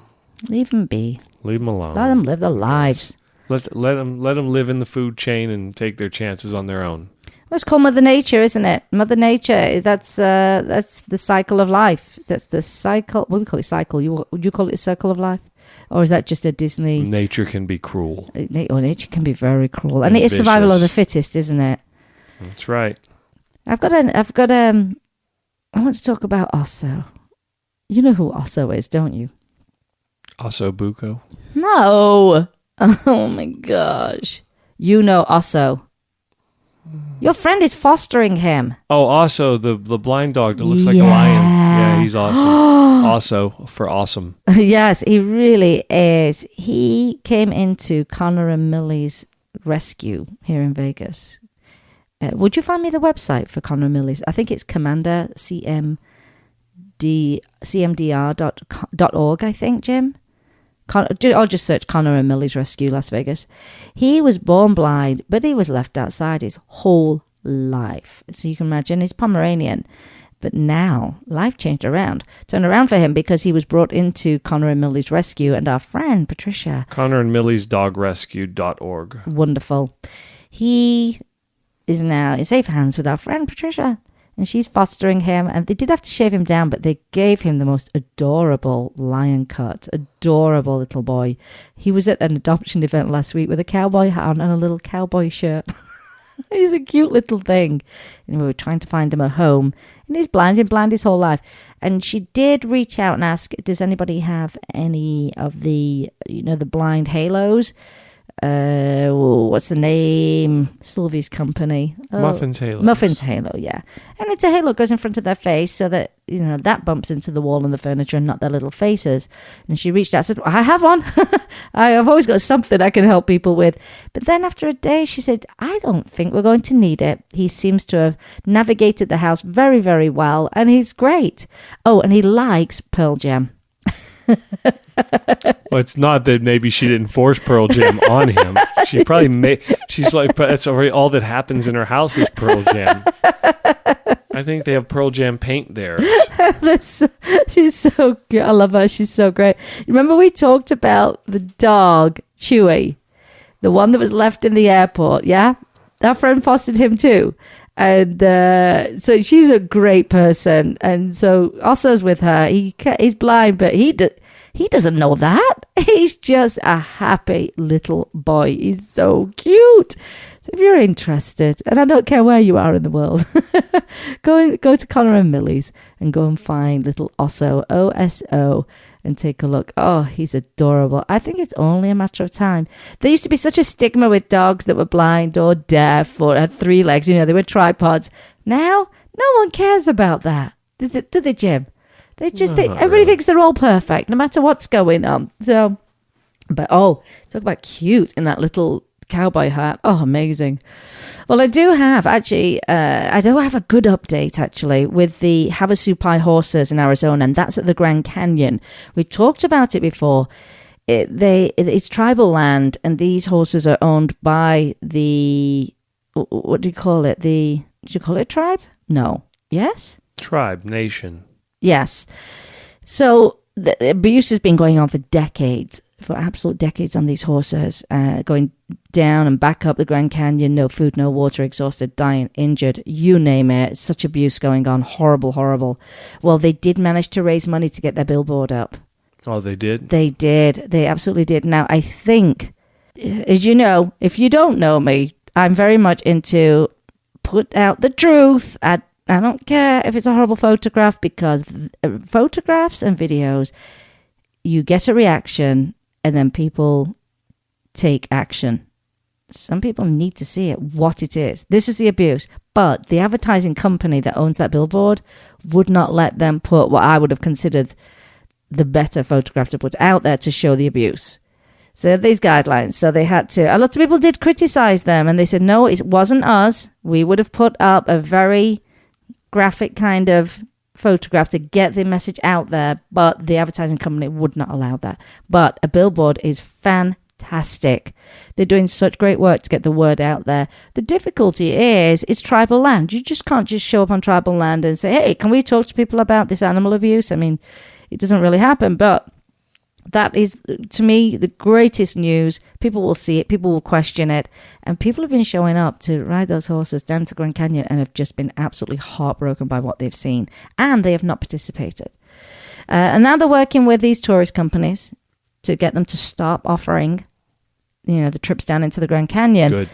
leave them be. Leave them alone. Let them live their lives. Let them live in the food chain and take their chances on their own. Well, it's called Mother Nature, isn't it? Mother Nature. That's the cycle of life. That's the cycle. What do we call it? Cycle. Would you call it a circle of life? Or is that just a Disney? Nature can be cruel. Nature can be very cruel, and it is survival of the fittest, isn't it? That's right. I want to talk about Osso. You know who Osso is, don't you? Osso Bucco? No. Oh my gosh. You know Osso. Your friend is fostering him. Oh, Osso, the blind dog that looks like a lion. Yeah, he's awesome. Osso for awesome. Yes, he really is. He came into Connor and Millie's rescue here in Vegas. Would you find me the website for Connor and Millie's? I think it's cmdr.org, I think, Jim. I'll just search Connor and Millie's Rescue Las Vegas. He was born blind, but he was left outside his whole life. So you can imagine he's Pomeranian. But now life turned around for him because he was brought into Connor and Millie's Rescue, and our friend Patricia. Connor and Millie's dogrescue.org. Wonderful. He is now in safe hands with our friend Patricia. And she's fostering him, and they did have to shave him down, but they gave him the most adorable lion cut. Adorable little boy. He was at an adoption event last week with a cowboy hat on and a little cowboy shirt. He's a cute little thing. And we were trying to find him a home. And he's blind his whole life. And she did reach out and ask, does anybody have any of the blind halos? What's the name? Sylvie's company. Muffins Halo. Muffins Halo, yeah. And it's a halo that goes in front of their face so that, that bumps into the wall and the furniture and not their little faces. And she reached out and said, I have one. I've always got something I can help people with. But then after a day, she said, I don't think we're going to need it. He seems to have navigated the house very, very well. And he's great. Oh, and he likes Pearl Jam. Well, it's not that maybe she didn't force Pearl Jam on him. She probably she's like, that's already all that happens in her house is Pearl Jam. I think they have Pearl Jam paint there. She's so good. I love her. She's so great. Remember we talked about the dog, Chewy, the one that was left in the airport, yeah? Our friend fostered him too. And so she's a great person. And so Osso's with her. He's blind, but He doesn't know that. He's just a happy little boy. He's so cute. So if you're interested, and I don't care where you are in the world, go to Connor and Millie's and go and find little Oso, O-S-O, and take a look. Oh, he's adorable. I think it's only a matter of time. There used to be such a stigma with dogs that were blind or deaf or had 3 legs. You know, they were tripods. Now, no one cares about that. Do they, Jim? They just think, everybody thinks they're all perfect, no matter what's going on. So, but talk about cute in that little cowboy hat. Oh, amazing. Well, I do have a good update actually with the Havasupai Horses in Arizona, and that's at the Grand Canyon. We talked about it before. It's tribal land, and these horses are owned by the, what do you call it? Did you call it tribe? No. Yes? Tribe, nation. Yes. So the abuse has been going on for decades, for absolute decades on these horses, going down and back up the Grand Canyon, no food, no water, exhausted, dying, injured, you name it. Such abuse going on. Horrible, horrible. Well, they did manage to raise money to get their billboard up. Oh, they did? They did. They absolutely did. Now, I think, as you know, if you don't know me, I'm very much into put out the truth. I don't care if it's a horrible photograph, because photographs and videos, you get a reaction and then people take action. Some people need to see it, what it is. This is the abuse. But the advertising company that owns that billboard would not let them put what I would have considered the better photograph to put out there to show the abuse. So these guidelines, so they had to, a lot of people did criticize them, and they said, no, it wasn't us. We would have put up a very graphic kind of photograph to get the message out there, but the advertising company would not allow that. But a billboard is fantastic. They're doing such great work to get the word out there. The difficulty is it's tribal land. You just can't just show up on tribal land and say, hey, can we talk to people about this animal abuse? I mean, it doesn't really happen, but that is, to me, the greatest news. People will see it, people will question it, and people have been showing up to ride those horses down to Grand Canyon and have just been absolutely heartbroken by what they've seen, and they have not participated. And now they're working with these tourist companies to get them to stop offering, the trips down into the Grand Canyon. Good.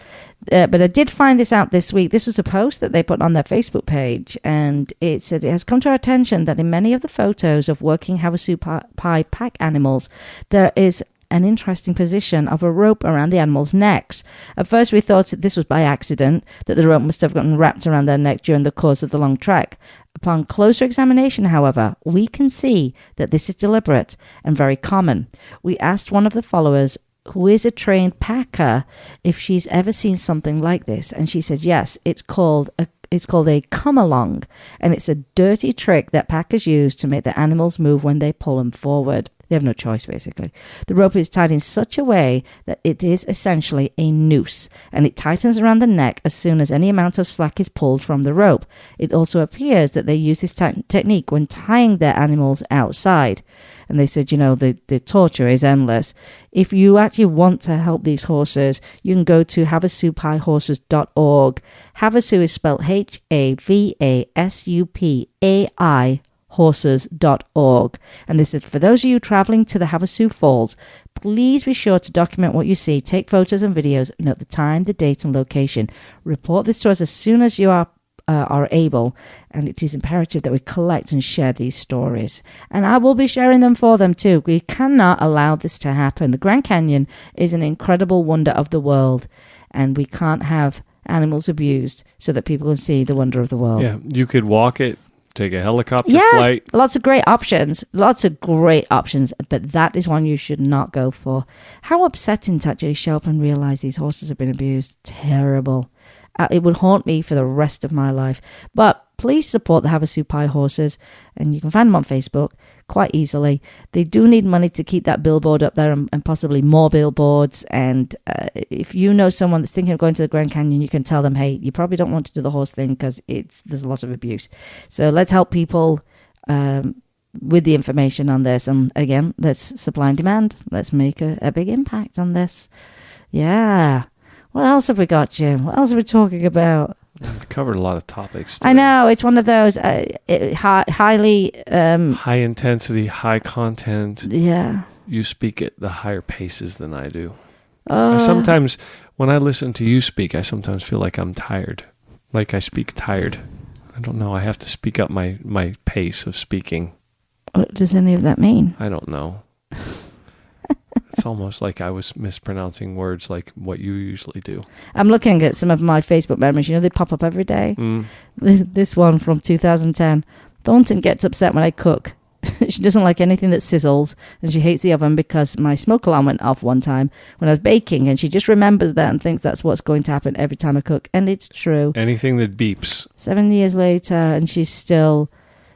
But I did find this out this week. This was a post that they put on their Facebook page, and it said it has come to our attention that in many of the photos of working Havasupai pack animals, there is an interesting position of a rope around the animals' necks. At first, we thought that this was by accident, that the rope must have gotten wrapped around their neck during the course of the long trek. Upon closer examination, however, we can see that this is deliberate and very common. We asked one of the followers, who is a trained packer, if she's ever seen something like this, and she said yes. It's called a come along, and it's a dirty trick that packers use to make the animals move when they pull them forward. They have no choice, basically. The rope is tied in such a way that it is essentially a noose, and it tightens around the neck as soon as any amount of slack is pulled from the rope. It also appears that they use this technique when tying their animals outside. And they said, the torture is endless. If you actually want to help these horses, you can go to havasupaihorses.org. Havasu is spelled Havasupai horses.org. And this is for those of you traveling to the Havasu Falls. Please be sure to document what you see, take photos and videos, note the time, the date and location. Report this to us as soon as you are able, and it is imperative that we collect and share these stories, and I will be sharing them for them too. We cannot allow this to happen. The Grand Canyon is an incredible wonder of the world, and we can't have animals abused so that people can see the wonder of the world. Yeah, you could walk it, take a helicopter flight. Lots of great options, but that is one you should not go for. How upsetting to actually show up and realize these horses have been abused. Terrible. It would haunt me for the rest of my life. But please support the Havasupai Horses, and you can find them on Facebook quite easily. They do need money to keep that billboard up there and possibly more billboards. And if you know someone that's thinking of going to the Grand Canyon, you can tell them, hey, you probably don't want to do the horse thing because there's a lot of abuse. So let's help people with the information on this. And again, let's supply and demand. Let's make a big impact on this. Yeah. What else have we got, Jim? What else are we talking about? Covered a lot of topics. I know. It's one of those highly... high intensity, high content. Yeah. You speak at the higher paces than I do. I sometimes, when I listen to you speak, I sometimes feel like I'm tired. Like I speak tired. I don't know. I have to speak up my pace of speaking. What does any of that mean? I don't know. It's almost like I was mispronouncing words like what you usually do. I'm looking at some of my Facebook memories. You know, they pop up every day. This one from 2010. Thornton gets upset when I cook. She doesn't like anything that sizzles, and she hates the oven because my smoke alarm went off one time when I was baking, and she just remembers that and thinks that's what's going to happen every time I cook. And it's true. Anything that beeps. 7 years later, and she's still...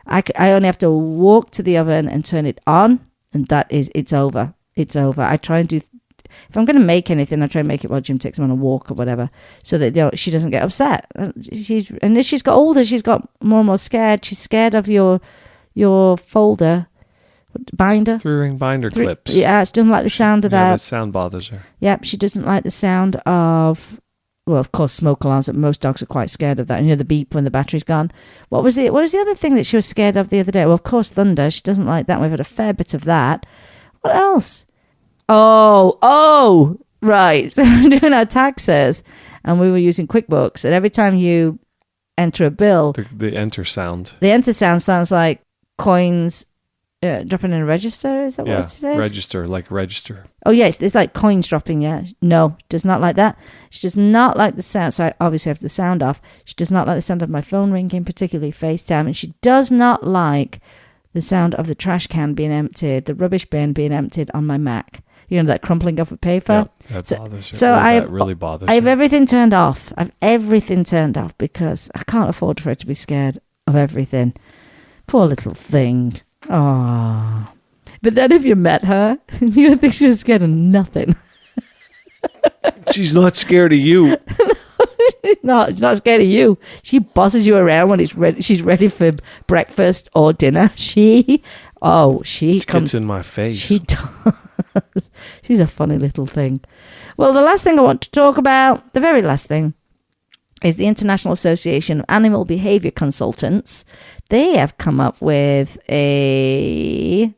I only have to walk to the oven and turn it on, and it's over. It's over. I try and do... If I'm going to make anything, I try and make it while Jim takes him on a walk or whatever, so that she doesn't get upset. And as she's got older, she's got more and more scared. She's scared of your folder binder. 3-ring binder clips. Yeah, she doesn't like the sound of that. The sound bothers her. Yep, she doesn't like the sound of... Well, of course, smoke alarms. Most dogs are quite scared of that. You know, the beep when the battery's gone. What was the other thing that she was scared of the other day? Well, of course, thunder. She doesn't like that. We've had a fair bit of that. What else? Oh, right. So we're doing our taxes, and we were using QuickBooks, and every time you enter a bill... The enter sound. The enter sound sounds like coins dropping in a register. Is that what it is? Register. Oh, yes. It's like coins dropping, yeah. No, does not like that. She does not like the sound. So I obviously have the sound off. She does not like the sound of my phone ringing, particularly FaceTime. And she does not like the sound of the trash can being emptied, the rubbish bin being emptied on my Mac. You know, that crumpling off of paper. Yeah, that bothers her. So that really bothers her. I have everything turned off. I have everything turned off because I can't afford for her to be scared of everything. Poor little thing. Oh. But then if you met her, you would think she was scared of nothing. She's not scared of you. She's not scared of you. She bosses you around when she's ready for breakfast or dinner. She gets in my face. She does. She's a funny little thing. Well, the last thing I want to talk about, the very last thing, is the International Association of Animal Behavior Consultants. They have come up with a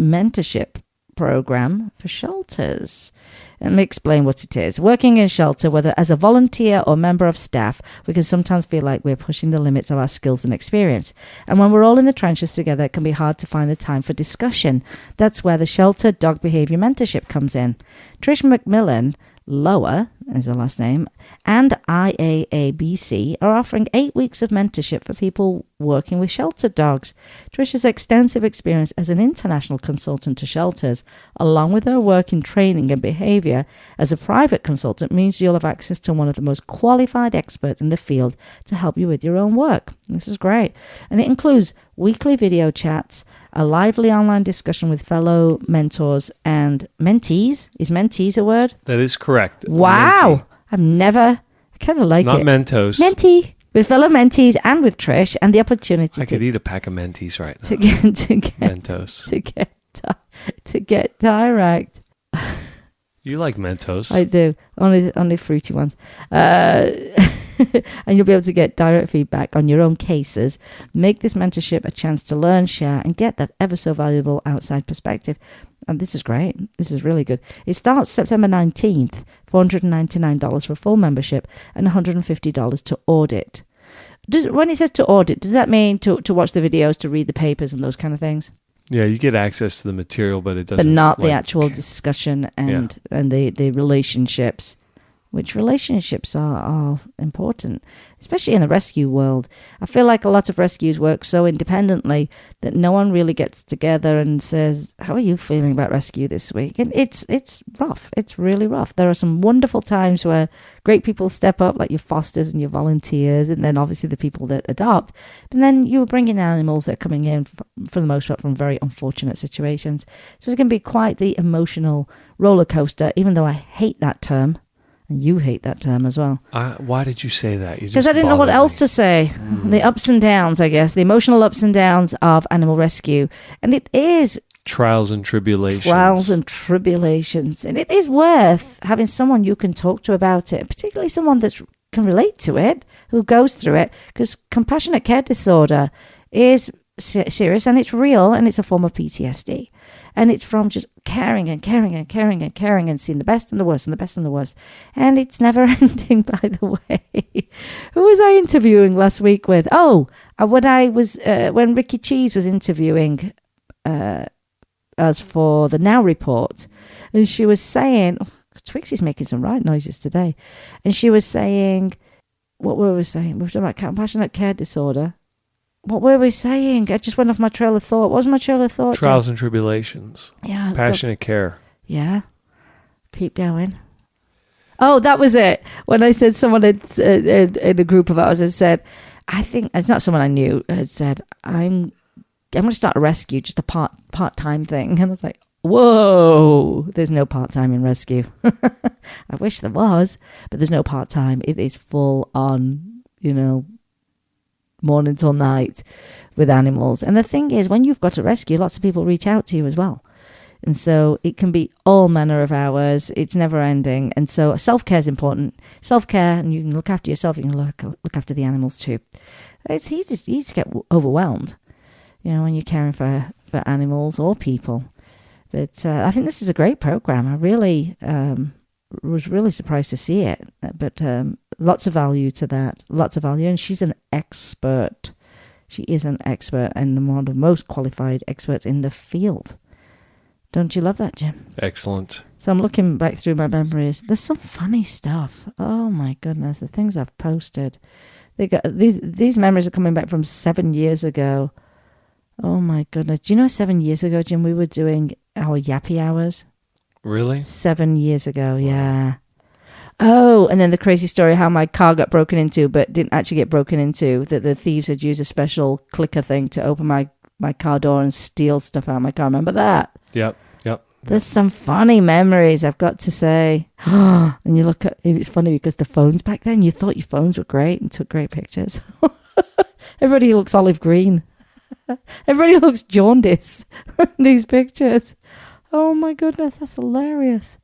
mentorship program for shelters. Let me explain what it is. Working in a shelter, whether as a volunteer or member of staff, we can sometimes feel like we're pushing the limits of our skills and experience. And when we're all in the trenches together, it can be hard to find the time for discussion. That's where the Shelter Dog Behavior Mentorship comes in. Trish McMillan, Lower is her last name, and IAABC are offering 8 weeks of mentorship for people working with shelter dogs. Trish's extensive experience as an international consultant to shelters, along with her work in training and behavior as a private consultant, means you'll have access to one of the most qualified experts in the field to help you with your own work. This is great. And it includes weekly video chats, a lively online discussion with fellow mentors and mentees. Is mentees a word? That is correct. Wow. I kind of like Not it. Mentos. Mentee. With fellow mentees and with Trish, and the opportunity I could eat a pack of Mentees right now. to get Mentos. to get direct. You like Mentos. I do. Only fruity ones. And you'll be able to get direct feedback on your own cases. Make this mentorship a chance to learn, share, and get that ever so valuable outside perspective. And this is great. This is really good. It starts September 19th, $499 for a full membership and $150 to audit. When it says to audit, does that mean to watch the videos, to read the papers and those kind of things? Yeah, you get access to the material, but it doesn't... But not the actual discussion and the relationships. Which relationships are important, especially in the rescue world. I feel like a lot of rescues work so independently that no one really gets together and says, how are you feeling about rescue this week? And it's rough. It's really rough. There are some wonderful times where great people step up, like your fosters and your volunteers, and then obviously the people that adopt. But then you're bringing animals that are coming in, for the most part, from very unfortunate situations. So it can be quite the emotional roller coaster, even though I hate that term. And you hate that term as well. Why did you say that? Because I didn't know what else to say. The ups and downs, I guess. The emotional ups and downs of animal rescue. And it is... Trials and tribulations. And it is worth having someone you can talk to about it. Particularly someone that's can relate to it, who goes through it, because compassionate care disorder is serious and it's real and it's a form of PTSD. And it's from just caring and caring and caring and caring and seeing the best and the worst and the best and the worst. And it's never ending, by the way. Who was I interviewing last week with? When Ricky Cheese was interviewing us for the Now Report. And she was saying, Twixie's making some right noises today. And she was saying, what were we saying? We were talking about compassionate care disorder. What were we saying? I just went off my trail of thought. What was my trail of thought? Trials and tribulations. Yeah. Passionate care. Yeah. Keep going. Oh, that was it. When I said someone in a group of ours had said, I think, it's not someone I knew, had said, I'm going to start a rescue, just a part-time thing. And I was like, whoa, there's no part-time in rescue. I wish there was, but there's no part-time. It is full on, morning till night with animals. And the thing is, when you've got a rescue, lots of people reach out to you as well. And so it can be all manner of hours. It's never ending. And so self-care is important. Self-care, and you can look after yourself. You can look after the animals too. It's easy to get overwhelmed, when you're caring for animals or people. But I think this is a great program. I really was really surprised to see it. But lots of value to that. Lots of value. And she's an expert. She is an expert and one of the most qualified experts in the field. Don't you love that, Jim? Excellent. So I'm looking back through my memories. There's some funny stuff. Oh my goodness, the things I've posted. They got these memories are coming back from 7 years ago. Oh my goodness. Do you know 7 years ago, Jim, we were doing our yappy hours? Really? 7 years ago, yeah. Oh, and then the crazy story how my car got broken into, but didn't actually get broken into. That the thieves had used a special clicker thing to open my car door and steal stuff out of my car. Remember that? Yep. There's some funny memories, I've got to say. And you look at it's funny because the phones back then, you thought your phones were great and took great pictures. Everybody looks olive green. Everybody looks jaundice in these pictures. Oh my goodness, that's hilarious.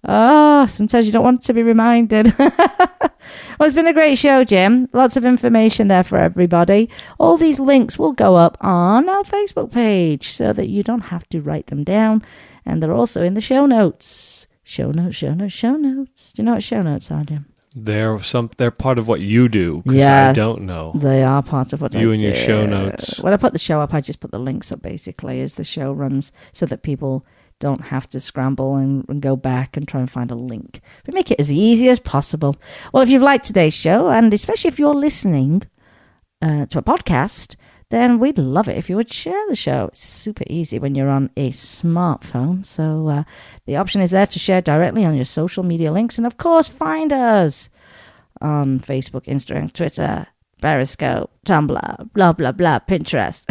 Sometimes you don't want to be reminded. Well, it's been a great show, Jim. Lots of information there for everybody. All these links will go up on our Facebook page so that you don't have to write them down. And they're also in the show notes. Show notes. Do you know what show notes are, Jim? They're part of what you do, because yes, I don't know. They are part of what I do. You and your show notes. When I put the show up, I just put the links up, basically, as the show runs, so that people don't have to scramble and go back and try and find a link. We make it as easy as possible. Well, if you've liked today's show, and especially if you're listening to a podcast, then we'd love it if you would share the show. It's super easy when you're on a smartphone. So the option is there to share directly on your social media links. And, of course, find us on Facebook, Instagram, Twitter, Periscope, Tumblr, blah, blah, blah, Pinterest.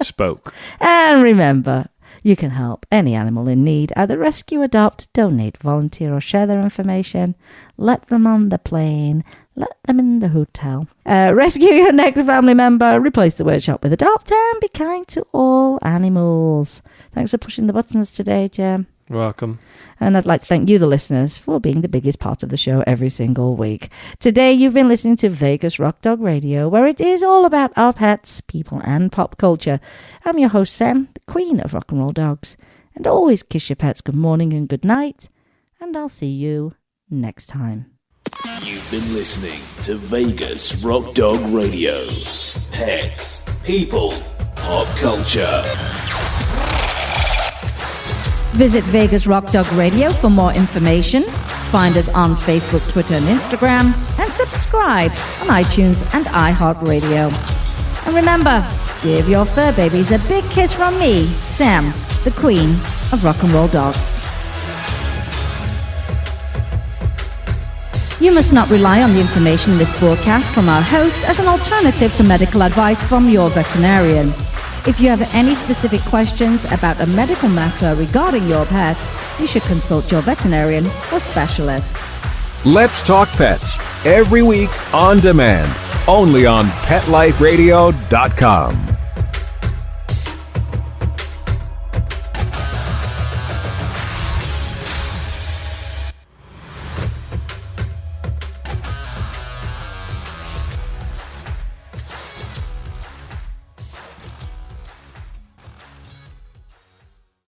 Spoke. And remember, you can help any animal in need. Either rescue, adopt, donate, volunteer, or share their information. Let them on the plane. Let them in the hotel. Rescue your next family member. Replace the word shop with adopt. And be kind to all animals. Thanks for pushing the buttons today, Jim. You're welcome. And I'd like to thank you, the listeners, for being the biggest part of the show every single week. Today, you've been listening to Vegas Rock Dog Radio, where it is all about our pets, people, and pop culture. I'm your host, Sam, the queen of rock and roll dogs. And always kiss your pets good morning and good night. And I'll see you next time. You've been listening to Vegas Rock Dog Radio. Pets, people, pop culture. Visit Vegas Rock Dog Radio for more information. Find us on Facebook, Twitter, and Instagram. And subscribe on iTunes and iHeartRadio. And remember, give your fur babies a big kiss from me, Sam, the queen of rock and roll dogs. You must not rely on the information in this broadcast from our hosts as an alternative to medical advice from your veterinarian. If you have any specific questions about a medical matter regarding your pets, you should consult your veterinarian or specialist. Let's Talk Pets, every week on demand, only on PetLifeRadio.com.